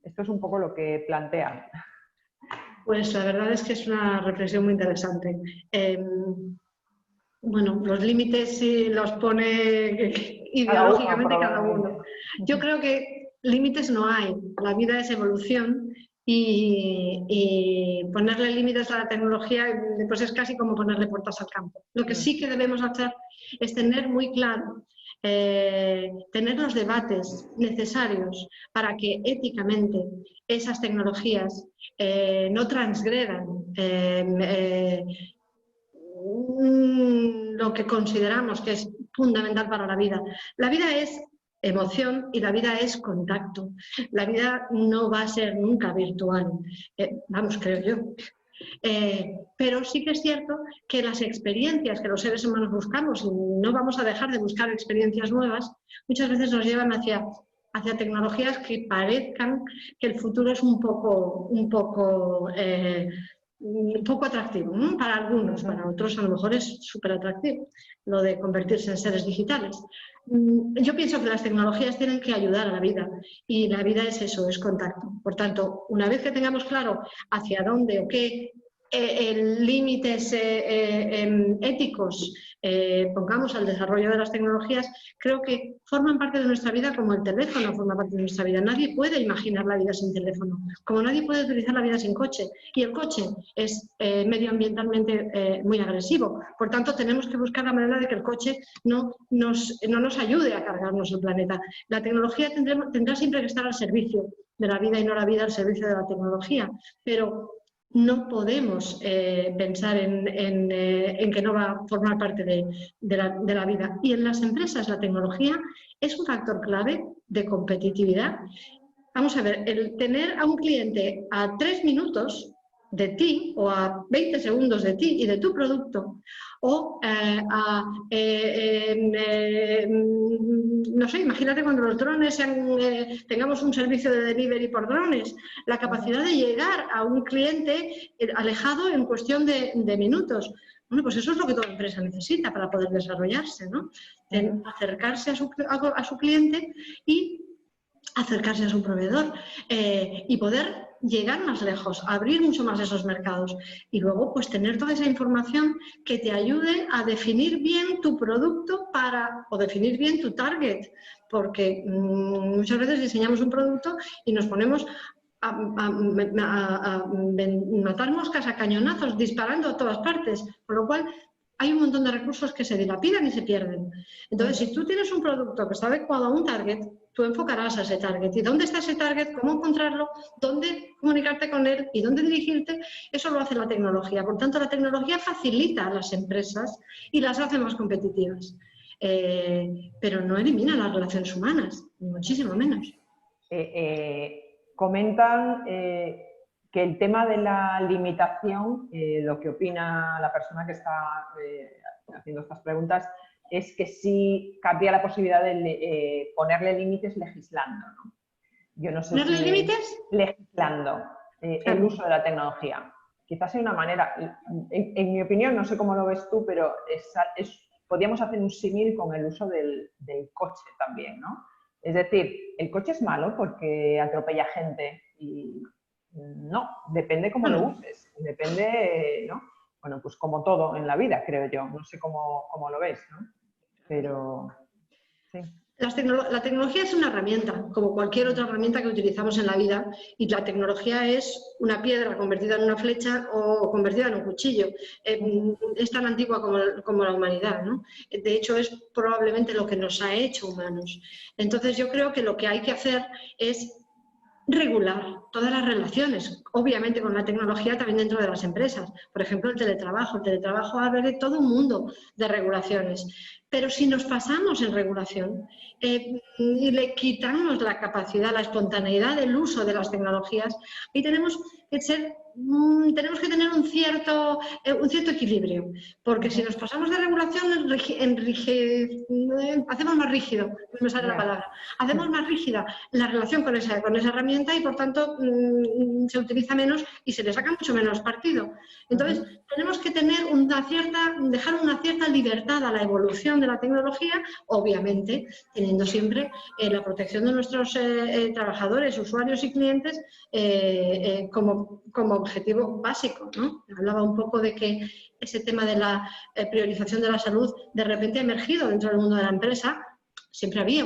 Esto es un poco lo que plantean. Pues la verdad es que es una reflexión muy interesante. Bueno, los límites sí los pone ideológicamente cada uno. Yo creo que límites no hay. La vida es evolución y ponerle límites a la tecnología pues es casi como ponerle puertas al campo. Lo que sí que debemos hacer es tener muy claro, tener los debates necesarios para que éticamente esas tecnologías no transgredan lo que consideramos que es fundamental para la vida. La vida es emoción y la vida es contacto. La vida no va a ser nunca virtual, vamos, creo yo. Pero sí que es cierto que las experiencias que los seres humanos buscamos, y no vamos a dejar de buscar experiencias nuevas, muchas veces nos llevan hacia tecnologías que parezcan que el futuro es un poco atractivo, ¿no? Para algunos, para otros a lo mejor es súper atractivo lo de convertirse en seres digitales. Yo pienso que las tecnologías tienen que ayudar a la vida y la vida es eso, es contacto. Por tanto, una vez que tengamos claro hacia dónde o qué límites éticos pongamos al desarrollo de las tecnologías, creo que forman parte de nuestra vida como el teléfono forma parte de nuestra vida. Nadie puede imaginar la vida sin teléfono, como nadie puede utilizar la vida sin coche. Y el coche es medioambientalmente muy agresivo. Por tanto, tenemos que buscar la manera de que el coche no nos ayude a cargarnos el planeta. La tecnología tendrá siempre que estar al servicio de la vida y no la vida al servicio de la tecnología. Pero no podemos pensar en que no va a formar parte de la vida. Y en las empresas la tecnología es un factor clave de competitividad. Vamos a ver, el tener a un cliente a 3 minutos de ti o a 20 segundos de ti y de tu producto, o no sé, imagínate cuando los drones tengamos un servicio de delivery por drones, la capacidad de llegar a un cliente alejado en cuestión de minutos. Bueno, pues eso es lo que toda empresa necesita para poder desarrollarse, ¿no? Acercarse a su cliente y acercarse a su proveedor y poder llegar más lejos, abrir mucho más esos mercados y luego pues tener toda esa información que te ayude a definir bien tu producto o definir bien tu target, porque muchas veces diseñamos un producto y nos ponemos a matar moscas a cañonazos, disparando a todas partes, con lo cual hay un montón de recursos que se dilapidan y se pierden. Entonces, si tú tienes un producto que está adecuado a un target, tú enfocarás a ese target. ¿Y dónde está ese target? ¿Cómo encontrarlo? ¿Dónde comunicarte con él? ¿Y dónde dirigirte? Eso lo hace la tecnología. Por tanto, la tecnología facilita a las empresas y las hace más competitivas. Pero no elimina las relaciones humanas, ni muchísimo menos. Comentan que el tema de la limitación, lo que opina la persona que está haciendo estas preguntas, es que sí cabría la posibilidad de ponerle límites legislando, ¿no? Yo no sé ¿Ponerle si límites? legislando el uso de la tecnología. Quizás hay una manera, en mi opinión, no sé cómo lo ves tú, pero podríamos hacer un símil con el uso del coche también, ¿no? Es decir, el coche es malo porque atropella gente y no, depende cómo lo uses, depende, ¿no? Bueno, pues como todo en la vida, creo yo. No sé cómo lo ves, ¿no? Pero, sí. La tecnología es una herramienta, como cualquier otra herramienta que utilizamos en la vida, y la tecnología es una piedra convertida en una flecha o convertida en un cuchillo. Es tan antigua como la humanidad, ¿no? De hecho, es probablemente lo que nos ha hecho humanos. Entonces, yo creo que lo que hay que hacer es regular todas las relaciones, obviamente con la tecnología también dentro de las empresas. Por ejemplo, el teletrabajo. El teletrabajo abre de todo un mundo de regulaciones. Pero si nos pasamos en regulación y le quitamos la capacidad, la espontaneidad del uso de las tecnologías, ahí tenemos que tener un cierto equilibrio, porque si nos pasamos de regulación hacemos más rígido, no me sale la palabra, hacemos más rígida la relación con esa herramienta y por tanto se utiliza menos y se le saca mucho menos partido. Entonces tenemos que tener dejar una cierta libertad a la evolución de la tecnología, obviamente teniendo siempre la protección de nuestros trabajadores, usuarios y clientes como objetivo básico, ¿no? Hablaba un poco de que ese tema de la priorización de la salud de repente ha emergido dentro del mundo de la empresa. Siempre había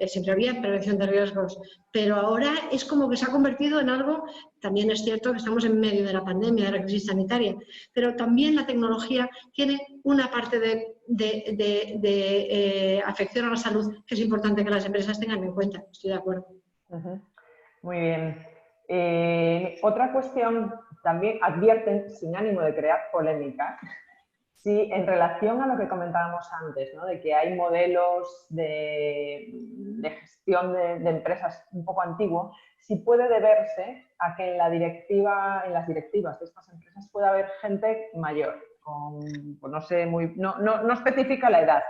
siempre había prevención de riesgos, pero ahora es como que se ha convertido en algo. También es cierto que estamos en medio de la pandemia, de la crisis sanitaria, pero también la tecnología tiene una parte de afección a la salud que es importante que las empresas tengan en cuenta. Estoy de acuerdo. Muy bien. Otra cuestión, también advierten, sin ánimo de crear polémica, sí, en relación a lo que comentábamos antes, ¿no? De que hay modelos de gestión de empresas un poco antiguos, si puede deberse a que en las directivas de estas empresas pueda haber gente mayor, pues no sé, no especifica la edad,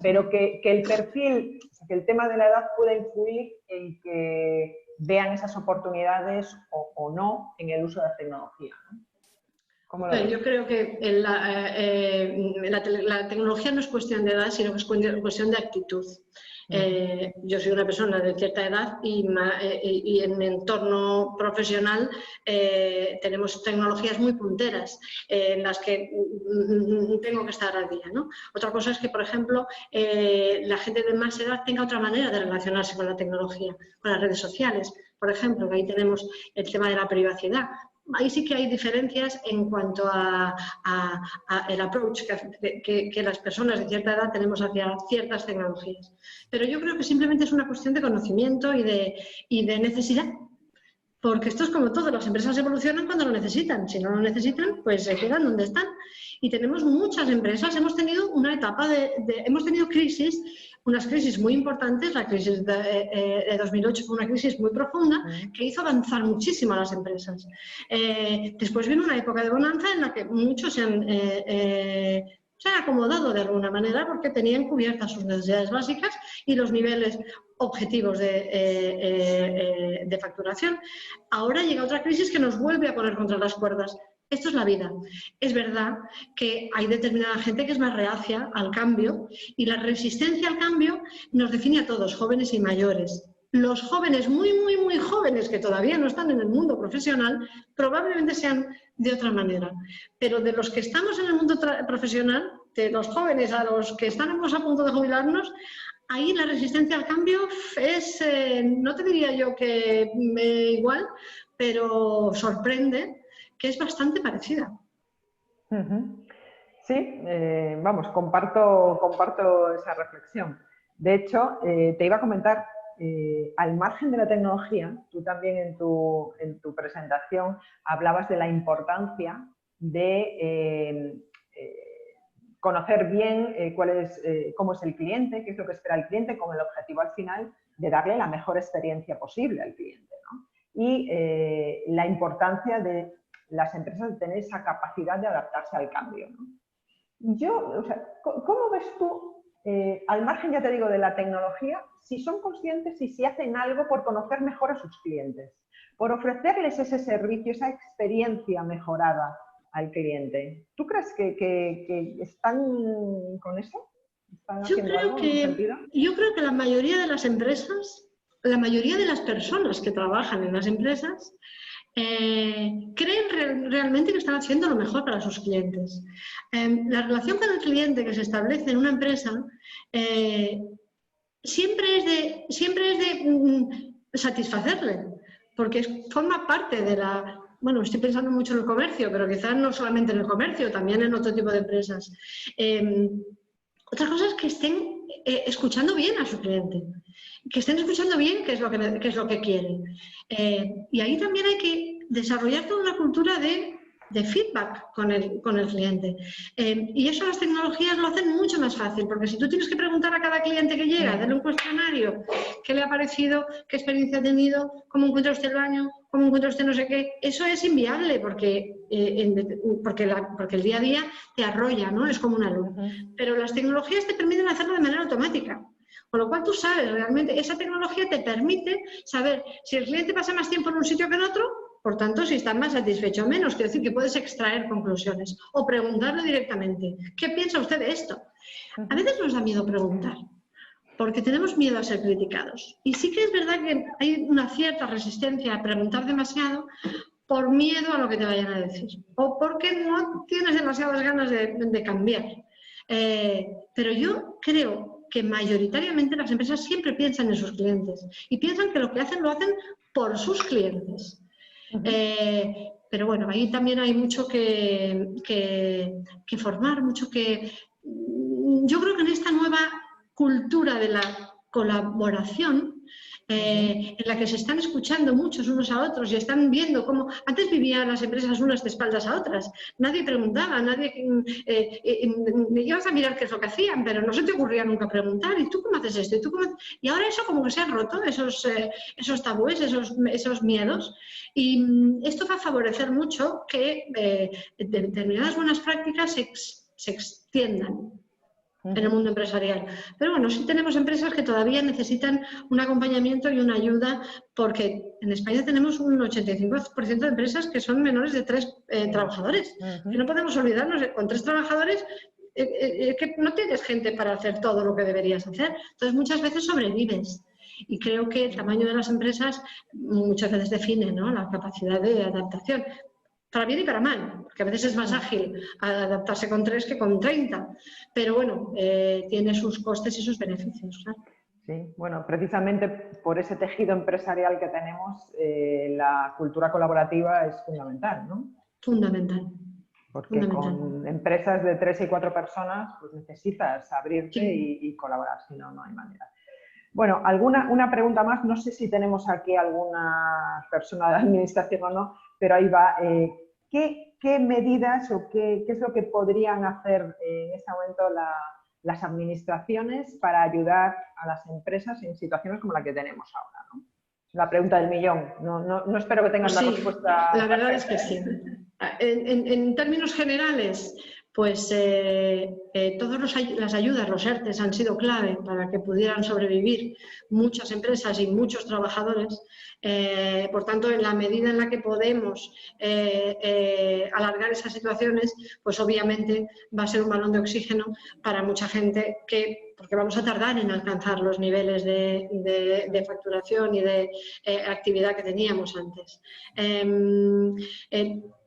pero que el perfil, que el tema de la edad pueda influir en que vean esas oportunidades o no en el uso de la tecnología, ¿no? Yo creo que la tecnología no es cuestión de edad, sino que es cuestión de actitud. Yo soy una persona de cierta edad y en mi entorno profesional tenemos tecnologías muy punteras en las que tengo que estar al día, ¿no? Otra cosa es que, por ejemplo, la gente de más edad tenga otra manera de relacionarse con la tecnología, con las redes sociales. Por ejemplo, que ahí tenemos el tema de la privacidad. Ahí sí que hay diferencias en cuanto a el approach que las personas de cierta edad tenemos hacia ciertas tecnologías. Pero yo creo que simplemente es una cuestión de conocimiento y de necesidad. Porque esto es como todo, las empresas evolucionan cuando lo necesitan. Si no lo necesitan, pues se quedan donde están. Y tenemos muchas empresas, hemos tenido una etapa hemos tenido crisis, unas crisis muy importantes. La crisis de 2008 fue una crisis muy profunda que hizo avanzar muchísimo a las empresas. Después vino una época de bonanza en la que muchos se han acomodado de alguna manera porque tenían cubiertas sus necesidades básicas y los niveles objetivos de facturación. Ahora llega otra crisis que nos vuelve a poner contra las cuerdas. Esto es la vida. Es verdad que hay determinada gente que es más reacia al cambio y la resistencia al cambio nos define a todos, jóvenes y mayores. Los jóvenes, muy, muy, muy jóvenes, que todavía no están en el mundo profesional, probablemente sean de otra manera. Pero de los que estamos en el mundo profesional, de los jóvenes a los que estamos a punto de jubilarnos, ahí la resistencia al cambio es, no te diría yo que igual, pero sorprende que es bastante parecida. Sí, vamos, comparto esa reflexión. De hecho, te iba a comentar, al margen de la tecnología, tú también en tu presentación hablabas de la importancia de conocer bien cómo es el cliente, qué es lo que espera el cliente, con el objetivo al final de darle la mejor experiencia posible al cliente, ¿no? Y la importancia de las empresas de tener esa capacidad de adaptarse al cambio, ¿no? ¿Cómo ves tú, al margen, ya te digo, de la tecnología, si son conscientes y si hacen algo por conocer mejor a sus clientes, por ofrecerles ese servicio, esa experiencia mejorada al cliente? ¿Tú crees que están con eso? ¿Están haciendo algo en ese sentido? Yo creo que la mayoría de las empresas, la mayoría de las personas que trabajan en las empresas, creen realmente que están haciendo lo mejor para sus clientes. La relación con el cliente que se establece en una empresa siempre es de satisfacerle, porque forma parte de la... Bueno, estoy pensando mucho en el comercio, pero quizás no solamente en el comercio, también en otro tipo de empresas. Otra cosa es que estén escuchando bien a su cliente, que estén escuchando bien qué es lo que quiere. Y ahí también hay que desarrollar toda una cultura de feedback con el cliente. Y eso las tecnologías lo hacen mucho más fácil, porque si tú tienes que preguntar a cada cliente que llega, darle un cuestionario, qué le ha parecido, qué experiencia ha tenido, cómo encuentra usted el baño, cómo encuentra usted no sé qué, eso es inviable porque el día a día te arrolla, ¿no? Es como una luz. Pero las tecnologías te permiten hacerlo de manera automática. Con lo cual tú sabes realmente, esa tecnología te permite saber si el cliente pasa más tiempo en un sitio que en otro, por tanto, si está más satisfecho o menos. Quiero decir que puedes extraer conclusiones o preguntarle directamente, ¿qué piensa usted de esto? A veces nos da miedo preguntar, porque tenemos miedo a ser criticados. Y sí que es verdad que hay una cierta resistencia a preguntar demasiado por miedo a lo que te vayan a decir o porque no tienes demasiadas ganas de cambiar. Pero yo creo que mayoritariamente las empresas siempre piensan en sus clientes y piensan que lo que hacen lo hacen por sus clientes. Pero bueno, ahí también hay mucho que formar, mucho que... Yo creo que en esta nueva cultura de la colaboración, en la que se están escuchando muchos unos a otros y están viendo cómo antes vivían las empresas unas de espaldas a otras, nadie preguntaba, nadie ibas a mirar qué es lo que hacían, pero no se te ocurría nunca preguntar, ¿y tú cómo haces esto? Y ahora eso como que se han roto, esos tabúes, esos miedos, y esto va a favorecer mucho que determinadas buenas prácticas se extiendan en el mundo empresarial. Pero bueno, sí tenemos empresas que todavía necesitan un acompañamiento y una ayuda, porque en España tenemos un 85% de empresas que son menores de 3 trabajadores. Que no podemos olvidarnos de que con 3 trabajadores que no tienes gente para hacer todo lo que deberías hacer. Entonces muchas veces sobrevives. Y creo que el tamaño de las empresas muchas veces define, ¿no?, la capacidad de adaptación. Para bien y para mal, porque a veces es más ágil adaptarse con 3 que con 30, pero bueno, tiene sus costes y sus beneficios, claro. Sí, bueno, precisamente por ese tejido empresarial que tenemos, la cultura colaborativa es fundamental, ¿no? Fundamental. Porque con empresas de 3 y 4 personas, pues necesitas abrirte y colaborar, si no, no hay manera. Bueno, una pregunta más, no sé si tenemos aquí alguna persona de administración o no, pero ahí va. ¿Qué medidas o qué es lo que podrían hacer en este momento las administraciones para ayudar a las empresas en situaciones como la que tenemos ahora, ¿no? La pregunta del millón. No espero que tengan la respuesta. La verdad es que sí. En términos generales, pues todas las ayudas, los ERTEs, han sido clave para que pudieran sobrevivir muchas empresas y muchos trabajadores. Por tanto, en la medida en la que podemos alargar esas situaciones, pues obviamente va a ser un balón de oxígeno para mucha gente porque vamos a tardar en alcanzar los niveles de facturación y de actividad que teníamos antes.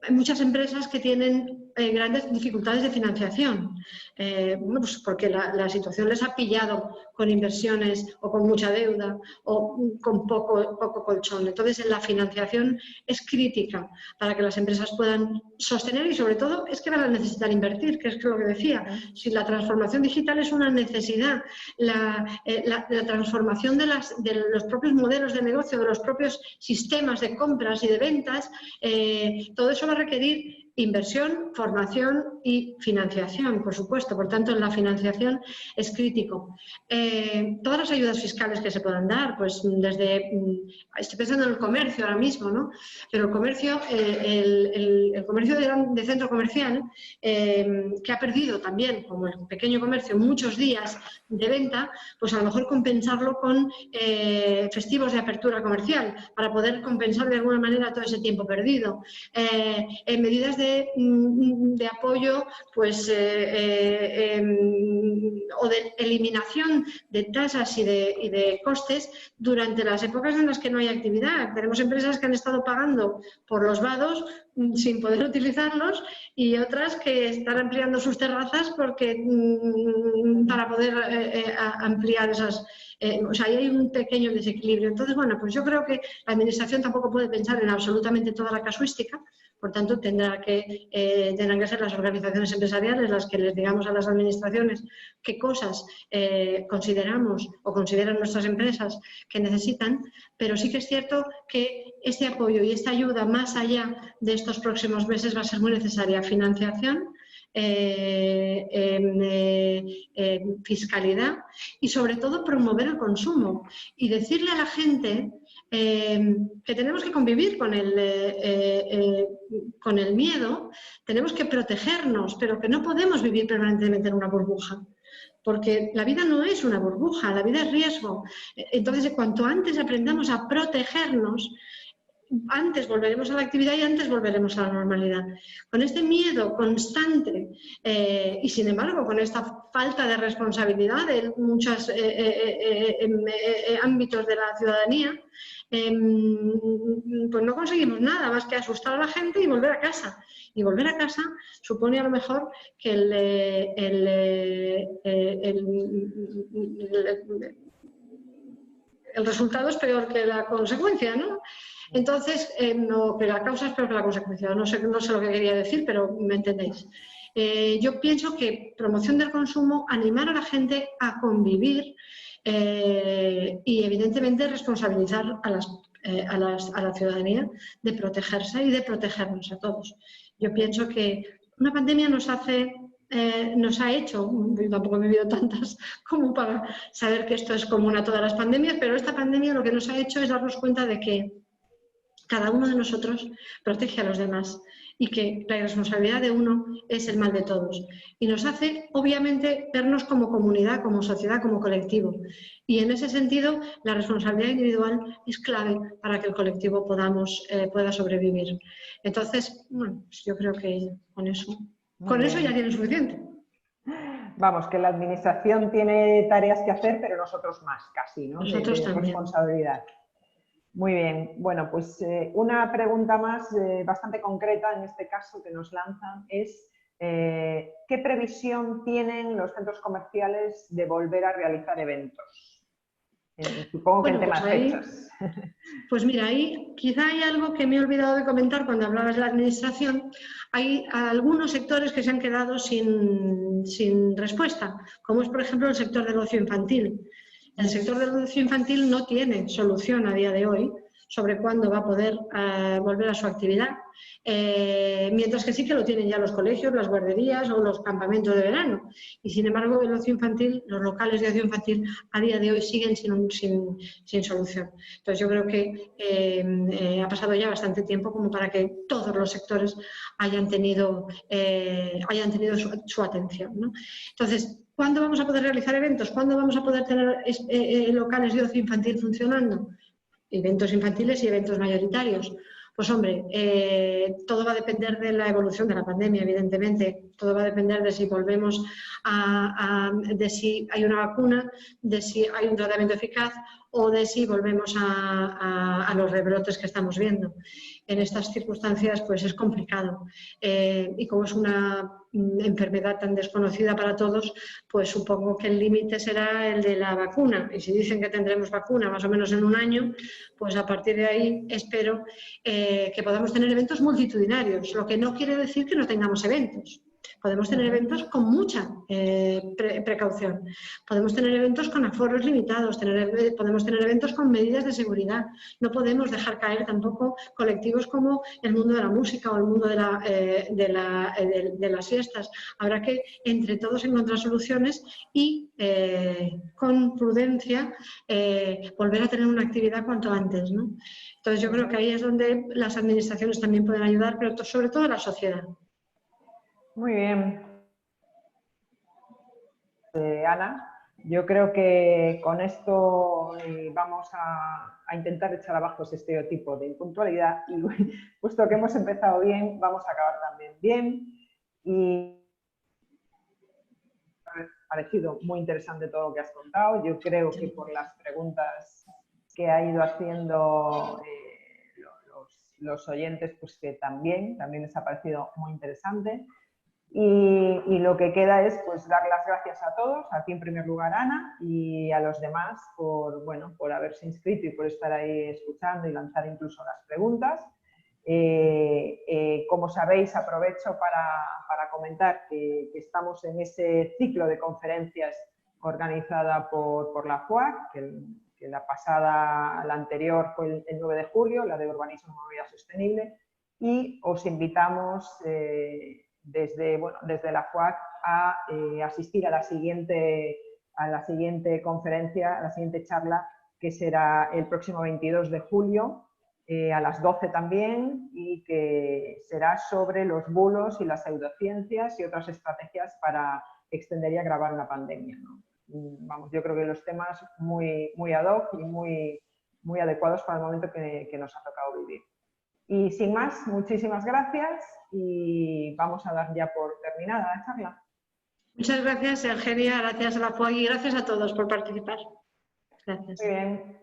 Hay muchas empresas que tienen grandes dificultades de financiación, bueno, pues porque la situación les ha pillado con inversiones o con mucha deuda o con poco colchón. Entonces, la financiación es crítica para que las empresas puedan sostener y, sobre todo, es que van a necesitar invertir, que es lo que decía. Si la transformación digital es una necesidad, la transformación de los propios modelos de negocio, de los propios sistemas de compras y de ventas, todo eso va a requerir inversión, formación y financiación, por supuesto. Por tanto, la financiación es crítico. Todas las ayudas fiscales que se puedan dar, pues estoy pensando en el comercio ahora mismo, ¿no? Pero el comercio, el comercio de centro comercial, que ha perdido también, como el pequeño comercio, muchos días de venta, pues a lo mejor compensarlo con festivos de apertura comercial, para poder compensar de alguna manera todo ese tiempo perdido. Medidas de apoyo, pues, o de eliminación de tasas y de costes durante las épocas en las que no hay actividad. Tenemos empresas que han estado pagando por los vados sin poder utilizarlos y otras que están ampliando sus terrazas para poder ampliar esas. O sea, ahí hay un pequeño desequilibrio. Entonces, bueno, pues yo creo que la Administración tampoco puede pensar en absolutamente toda la casuística. Por tanto, tendrán que ser las organizaciones empresariales las que les digamos a las administraciones qué cosas consideramos o consideran nuestras empresas que necesitan, pero sí que es cierto que este apoyo y esta ayuda más allá de estos próximos meses va a ser muy necesaria. Financiación, fiscalidad y sobre todo promover el consumo y decirle a la gente que tenemos que convivir con el miedo, tenemos que protegernos, pero que no podemos vivir permanentemente en una burbuja. Porque la vida no es una burbuja, la vida es riesgo. Entonces, cuanto antes aprendamos a protegernos, antes volveremos a la actividad y antes volveremos a la normalidad. Con este miedo constante y, sin embargo, con esta falta de responsabilidad en muchos ámbitos de la ciudadanía, pues no conseguimos nada más que asustar a la gente y volver a casa. Y volver a casa supone a lo mejor que el resultado es peor que la consecuencia, ¿no? Entonces, no, que la causa es peor que la consecuencia. No sé lo que quería decir, pero me entendéis. Yo pienso que promoción del consumo, animar a la gente a convivir y, evidentemente, responsabilizar a la ciudadanía de protegerse y de protegernos a todos. Yo pienso que una pandemia nos ha hecho, yo tampoco he vivido tantas como para saber que esto es común a todas las pandemias, pero esta pandemia lo que nos ha hecho es darnos cuenta de que cada uno de nosotros protege a los demás y que la irresponsabilidad de uno es el mal de todos. Y nos hace, obviamente, vernos como comunidad, como sociedad, como colectivo. Y en ese sentido, la responsabilidad individual es clave para que el colectivo pueda sobrevivir. Entonces, bueno, pues yo creo que con eso ya tiene suficiente. Vamos, que la Administración tiene tareas que hacer, pero nosotros más, casi, ¿no? Nosotros también. Responsabilidad. Muy bien. Bueno, pues una pregunta más bastante concreta en este caso que nos lanzan es ¿qué previsión tienen los centros comerciales de volver a realizar eventos? Supongo que en temas fechas. Pues mira, ahí quizá hay algo que me he olvidado de comentar cuando hablabas de la Administración. Hay algunos sectores que se han quedado sin respuesta, como es, por ejemplo, el sector del ocio infantil. El sector del ocio infantil no tiene solución a día de hoy sobre cuándo va a poder volver a su actividad, mientras que sí que lo tienen ya los colegios, las guarderías o los campamentos de verano. Y sin embargo, el ocio infantil, los locales de ocio infantil a día de hoy siguen sin solución. Entonces yo creo que ha pasado ya bastante tiempo como para que todos los sectores hayan tenido su atención, ¿no? Entonces, ¿cuándo vamos a poder realizar eventos? ¿Cuándo vamos a poder tener locales de ocio infantil funcionando? Eventos infantiles y eventos mayoritarios. Pues hombre, todo va a depender de la evolución de la pandemia, evidentemente. Todo va a depender de si volvemos de si hay una vacuna, de si hay un tratamiento eficaz o de si volvemos a los rebrotes que estamos viendo. En estas circunstancias pues es complicado y como es una enfermedad tan desconocida para todos, pues supongo que el límite será el de la vacuna. Y si dicen que tendremos vacuna más o menos en un año, pues a partir de ahí espero que podamos tener eventos multitudinarios, lo que no quiere decir que no tengamos eventos. Podemos tener eventos con mucha precaución. Podemos tener eventos con aforos limitados, podemos tener eventos con medidas de seguridad. No podemos dejar caer tampoco colectivos como el mundo de la música o el mundo de las fiestas. Habrá que, entre todos, encontrar soluciones y, con prudencia, volver a tener una actividad cuanto antes, ¿no? Entonces, yo creo que ahí es donde las administraciones también pueden ayudar, pero sobre todo la sociedad. Muy bien. Ana, yo creo que con esto vamos a intentar echar abajo ese estereotipo de impuntualidad y puesto que hemos empezado bien, vamos a acabar también bien. Y me ha parecido muy interesante todo lo que has contado. Yo creo que por las preguntas que ha ido haciendo los oyentes, pues que también les ha parecido muy interesante. Y lo que queda es pues dar las gracias a todos, a ti en primer lugar, Ana, y a los demás por haberse inscrito y por estar ahí escuchando y lanzar incluso las preguntas. Como sabéis, aprovecho para comentar que estamos en ese ciclo de conferencias organizada por la FUAC, que la anterior fue el 9 de julio, la de Urbanismo y Movilidad Sostenible, y os invitamos desde la FUAC a asistir a la siguiente conferencia, a la siguiente charla, que será el próximo 22 de julio, a las 12 también, y que será sobre los bulos y las pseudociencias y otras estrategias para extender y agravar una pandemia, ¿no? Vamos, yo creo que los temas muy, muy ad hoc y muy, muy adecuados para el momento que nos ha tocado vivir. Y sin más, muchísimas gracias y vamos a dar ya por terminada la charla. Muchas gracias, Eugenia, gracias a la FUAC y gracias a todos por participar. Gracias. Muy bien.